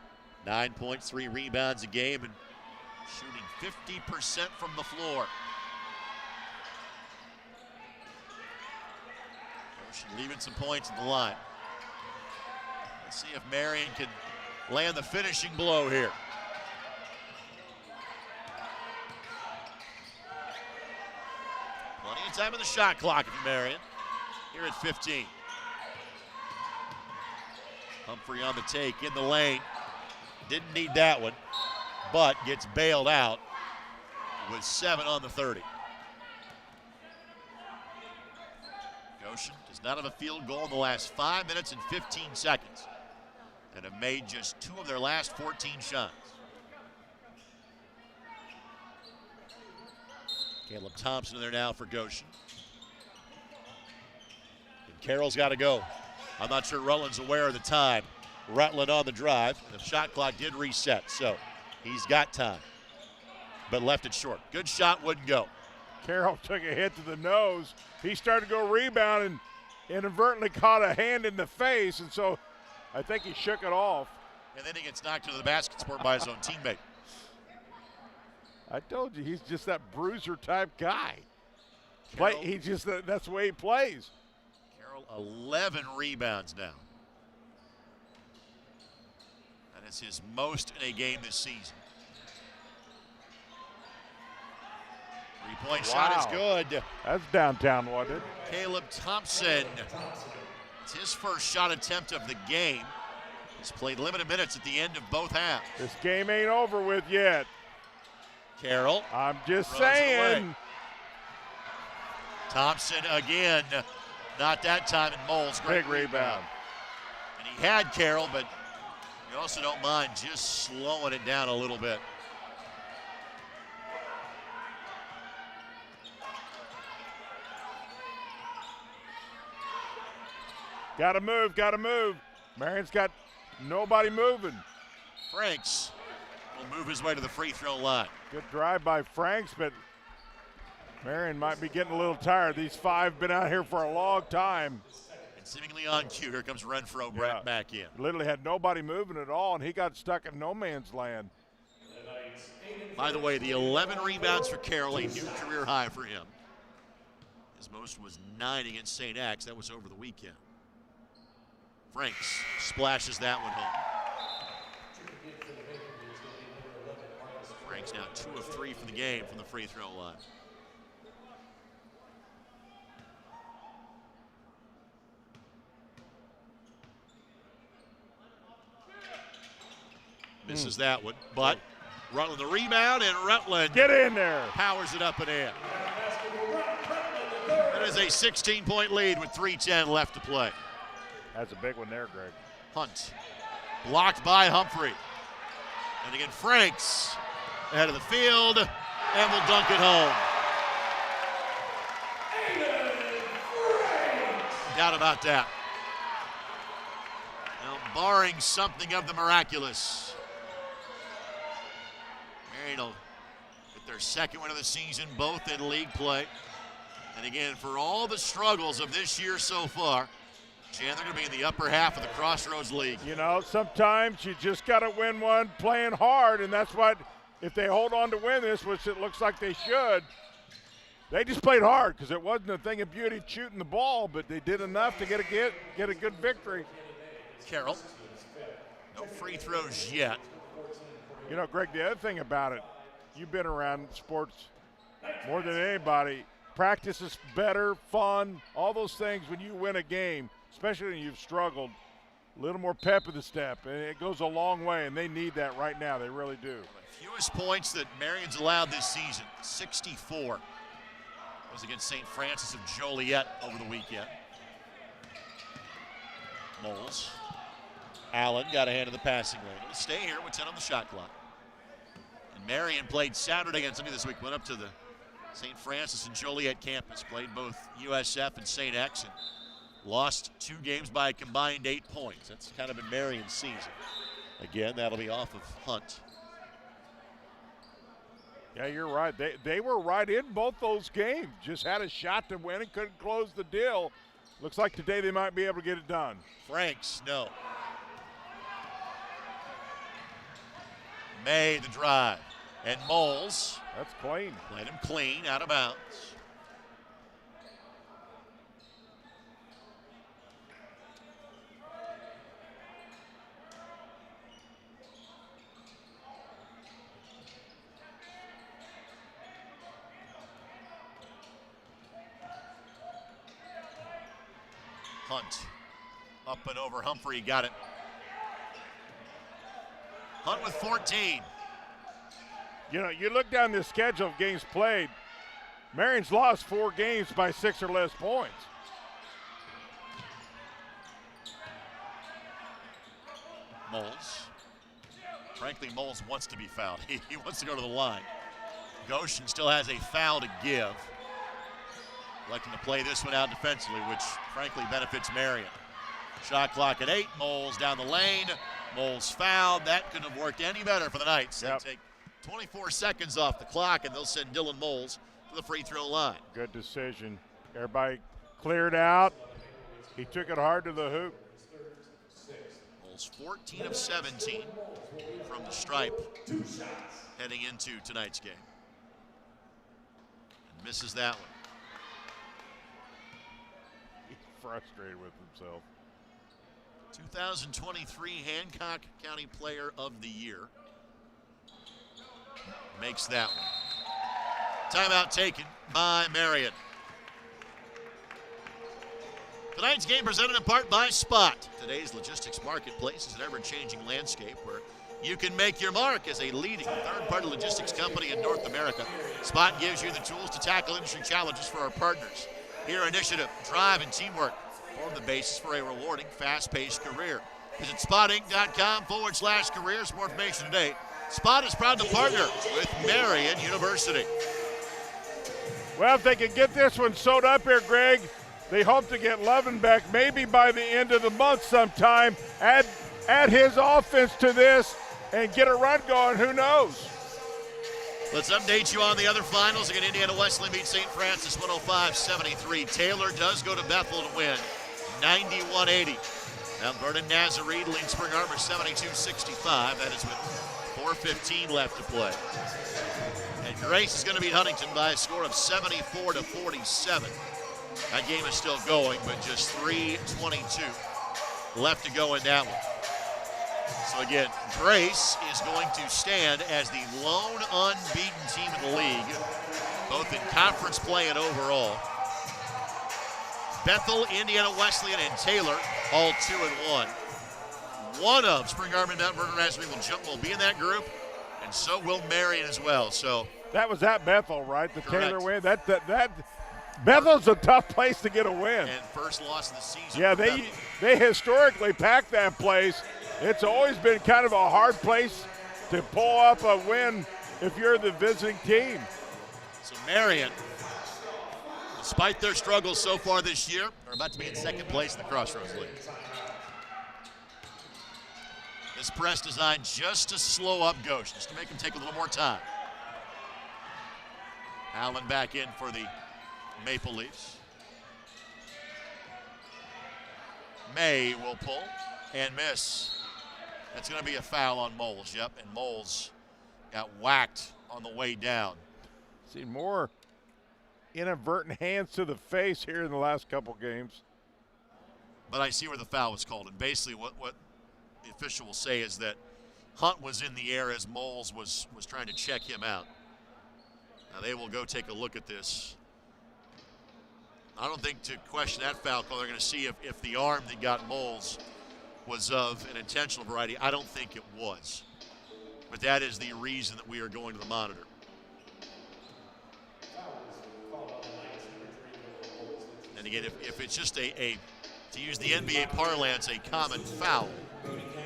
9.3 rebounds a game and shooting 50% from the floor. Goshen leaving some points at the line. Let's see if Marian can land the finishing blow here. Plenty of time in the shot clock for Marian. Here at 15. Humphrey on the take in the lane. Didn't need that one, but gets bailed out with 7 on the 30. Goshen does not have a field goal in the last 5 minutes and 15 seconds and have made just 2 of their last 14 shots. Caleb Thompson in there now for Goshen. And Carroll's got to go. I'm not sure Rutland's aware of the time. Rutland on the drive. The shot clock did reset, so he's got time, but left it short. Good shot, wouldn't go. Carroll took a hit to the nose. He started to go rebound and inadvertently caught a hand in the face, and so I think he shook it off. And then he gets knocked into the basket sport by his own teammate. I told you, he's just that bruiser type guy. Carroll, He just that's the way he plays. Carroll 11 rebounds now. That is his most in a game this season. Three-point shot is good. That's downtown, wasn't it? Caleb Thompson. It's his first shot attempt of the game. He's played limited minutes at the end of both halves. This game ain't over with yet. Carroll. I'm just saying. Thompson again. Not that time, and Moles. Great Big rebound. And he had Carroll, but you also don't mind just slowing it down a little bit. Got to move, got to move. Marian's got nobody moving. Franks will move his way to the free throw line. Good drive by Franks, but Marian might be getting a little tired. These 5 been out here for a long time. And seemingly on cue, here comes Renfro back in. Literally had nobody moving at all, and he got stuck in no man's land. By the way, the 11 rebounds for Carroll, a new career high for him. His most was 9 against St. X. That was over the weekend. Franks splashes that one home. Franks now 2 of 3 for the game from the free throw line. Misses that one, but Rutland the rebound, and Rutland get in there. Powers it up and in. That is a 16-point lead with 3:10 left to play. That's a big one there, Greg. Hunt blocked by Humphrey. And again, Franks ahead of the field and will dunk it home. Doubt about that. Now, barring something of the miraculous, Marian will get their second win of the season, both in league play. And again, for all the struggles of this year so far, Jan, they're going to be in the upper half of the Crossroads League. You know, sometimes you just got to win one playing hard, and that's what, if they hold on to win this, which it looks like they should, they just played hard because it wasn't a thing of beauty shooting the ball, but they did enough to get a good victory. Carroll, no free throws yet. You know, Greg, the other thing about it, you've been around sports more than anybody. Practice is better, fun, all those things when you win a game, especially when you've struggled. A little more pep in the step, and it goes a long way, and they need that right now. They really do. The fewest points that Marian's allowed this season, 64. Was against St. Francis of Joliet over the weekend. Moles. Allen got a hand in the passing lane. He'll stay here with 10 on the shot clock. And Marian played Saturday and Sunday this week, went up to the St. Francis and Joliet campus, played both USF and St. X, and lost 2 games by a combined 8 points. That's kind of been Marian's season. Again, that'll be off of Hunt. Yeah, you're right. They were right in both those games. Just had a shot to win and couldn't close the deal. Looks like today they might be able to get it done. Franks, no. May the drive. And Moles. That's clean. Played him clean, out of bounds. Hunt up and over Humphrey, got it. Hunt with 14. You know, you look down the schedule of games played, Marian's lost 4 games by 6 or less points. Moles. Frankly, Moles wants to be fouled. He wants to go to the line. Goshen still has a foul to give. Electing to play this one out defensively, which frankly benefits Marian. Shot clock at 8. Moles down the lane. Moles fouled. That couldn't have worked any better for the Knights. Yep. They take 24 seconds off the clock, and they'll send Dylan Moles to the free throw line. Good decision. Everybody cleared out. He took it hard to the hoop. Moles 14 of 17 from the stripe heading into tonight's game. And misses that one. He's frustrated with himself. 2023 Hancock County Player of the Year. Makes that one. Timeout taken by Marian. Tonight's game presented in part by Spot. Today's logistics marketplace is an ever-changing landscape where you can make your mark as a leading third-party logistics company in North America. Spot gives you the tools to tackle industry challenges for our partners. Here, initiative, drive, and teamwork form the basis for a rewarding, fast-paced career. Visit spotinc.com/careers for more information today. Spot is proud to partner with Marian University. Well, if they can get this one sewed up here, Greg, they hope to get Lovin back maybe by the end of the month sometime. Add his offense to this and get a run going. Who knows? Let's update you on the other finals. Again, Indiana Wesleyan beats St. Francis 105-73. Taylor does go to Bethel to win 91-80. Mount Vernon Nazarene leads Spring Arbor 72-65. That is with 4:15 left to play. And Grace is going to beat Huntington by a score of 74-47. That game is still going, but just 3:22 left to go in that one. So again, Grace is going to stand as the lone unbeaten team in the league, both in conference play and overall. Bethel, Indiana Wesleyan, and Taylor, all 2-1. One of Spring Arbor and Mount Vernon will be in that group, and so will Marian as well. So that was at Bethel, right? The correct. Taylor win. That Bethel's a tough place to get a win. And first loss of the season. Yeah, they historically pack that place. It's always been kind of a hard place to pull up a win if you're the visiting team. So Marian, despite their struggles so far this year, are about to be in second place in the Crossroads League. This press designed just to slow up Goshen, just to make him take a little more time. Allen back in for the Maple Leafs. May will pull and miss. That's going to be a foul on Moles. Yep, and Moles got whacked on the way down. See more inadvertent hands to the face here in the last couple games. But I see where the foul was called, and basically what the official will say is that Hunt was in the air as Moles was trying to check him out. Now they will go take a look at this. I don't think to question that foul call, they're going to see if the arm that got Moles was of an intentional variety. I don't think it was. But that is the reason that we are going to the monitor. And again, if it's just to use the NBA parlance, a common foul,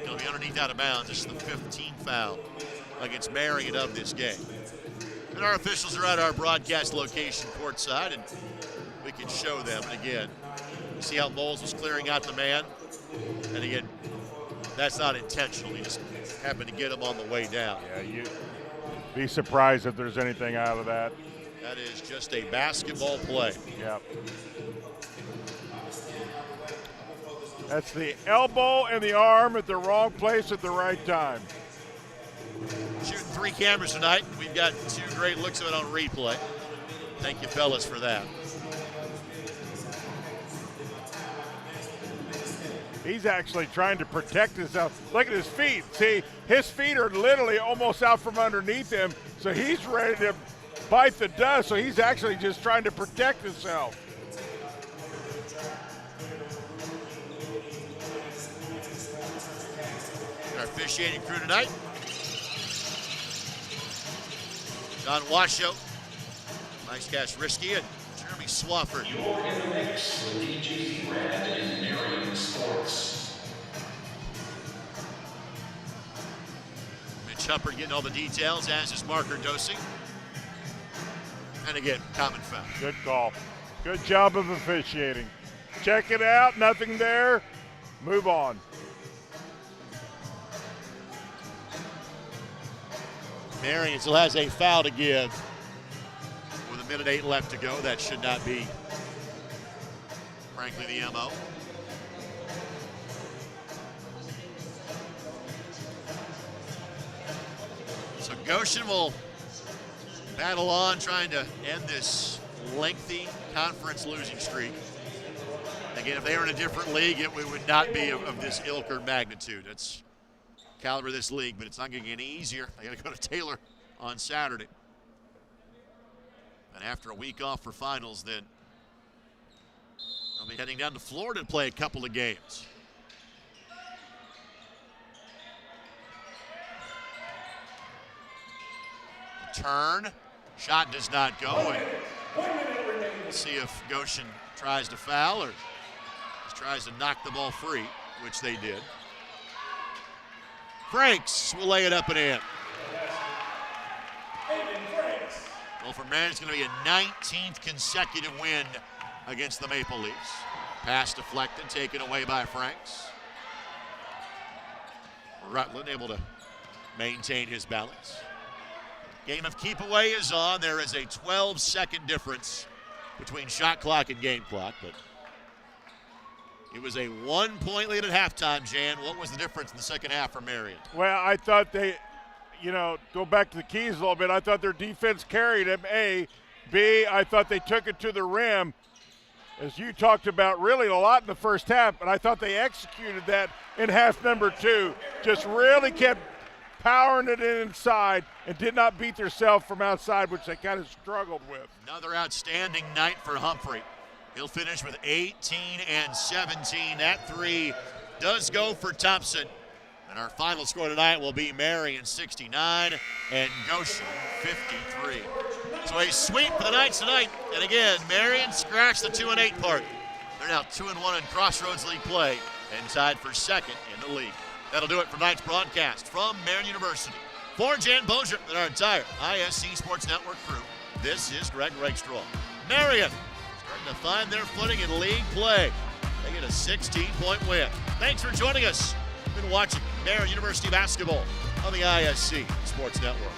it'll be underneath out of bounds. This is the 15th foul against Marian of this game. And our officials are at our broadcast location courtside, and we can show them. And again, you see how Moles was clearing out the man? And again, that's not intentional. He just happened to get him on the way down. Yeah, you'd be surprised if there's anything out of that. That is just a basketball play. Yep. That's the elbow and the arm at the wrong place at the right time. Shooting 3 cameras tonight. We've got 2 great looks of it on replay. Thank you, fellas, for that. He's actually trying to protect himself. Look at his feet. See, his feet are literally almost out from underneath him, so he's ready to bite the dust, so he's actually just trying to protect himself. Our officiating crew tonight: John Washoe, Mike Risky, and Jeremy Swafford. You're in the mix with DG Brand and Marian Sports. Mitch Huppert getting all the details, as is Marker Dosey. And again, common foul. Good call. Good job of officiating. Check it out, nothing there. Move on. Marian still has a foul to give with 1:08 left to go. That should not be, frankly, the MO. So Goshen will battle on, trying to end this lengthy conference losing streak. Again, if they were in a different league, it would not be of this ilk or magnitude. It's caliber of this league, but it's not going to get any easier. They got to go to Taylor on Saturday. And after a week off for finals, then they'll be heading down to Florida to play a couple of games. The turn, shot does not go, and we'll see if Goshen tries to foul or just tries to knock the ball free, which they did. Franks will lay it up and in. Well, for Marian, it's going to be a 19th consecutive win against the Maple Leafs. Pass deflected, taken away by Franks. Rutland able to maintain his balance. Game of keep away is on. There is a 12-second difference between shot clock and game clock, but it was a 1-point lead at halftime, Jan. What was the difference in the second half for Marian? Well, I thought they, go back to the keys a little bit. I thought their defense carried him, A. B, I thought they took it to the rim. as you talked about, really a lot in the first half, but I thought they executed that in half number 2. Just really kept powering it inside and did not beat themselves from outside, which they kind of struggled with. Another outstanding night for Humphrey. He'll finish with 18 and 17. That 3 does go for Thompson. And our final score tonight will be Marian 69 and Goshen 53. So a sweep for the Knights tonight. And again, Marian scratched the 2-8 part. They're now 2-1 in Crossroads League play and tied for second in the league. That'll do it for tonight's broadcast from Marian University. For Jan Bozier and our entire ISC Sports Network crew, this is Greg Rakestraw. Marian starting to find their footing in league play. They get a 16-point win. Thanks for joining us. You've been watching Marian University basketball on the ISC Sports Network.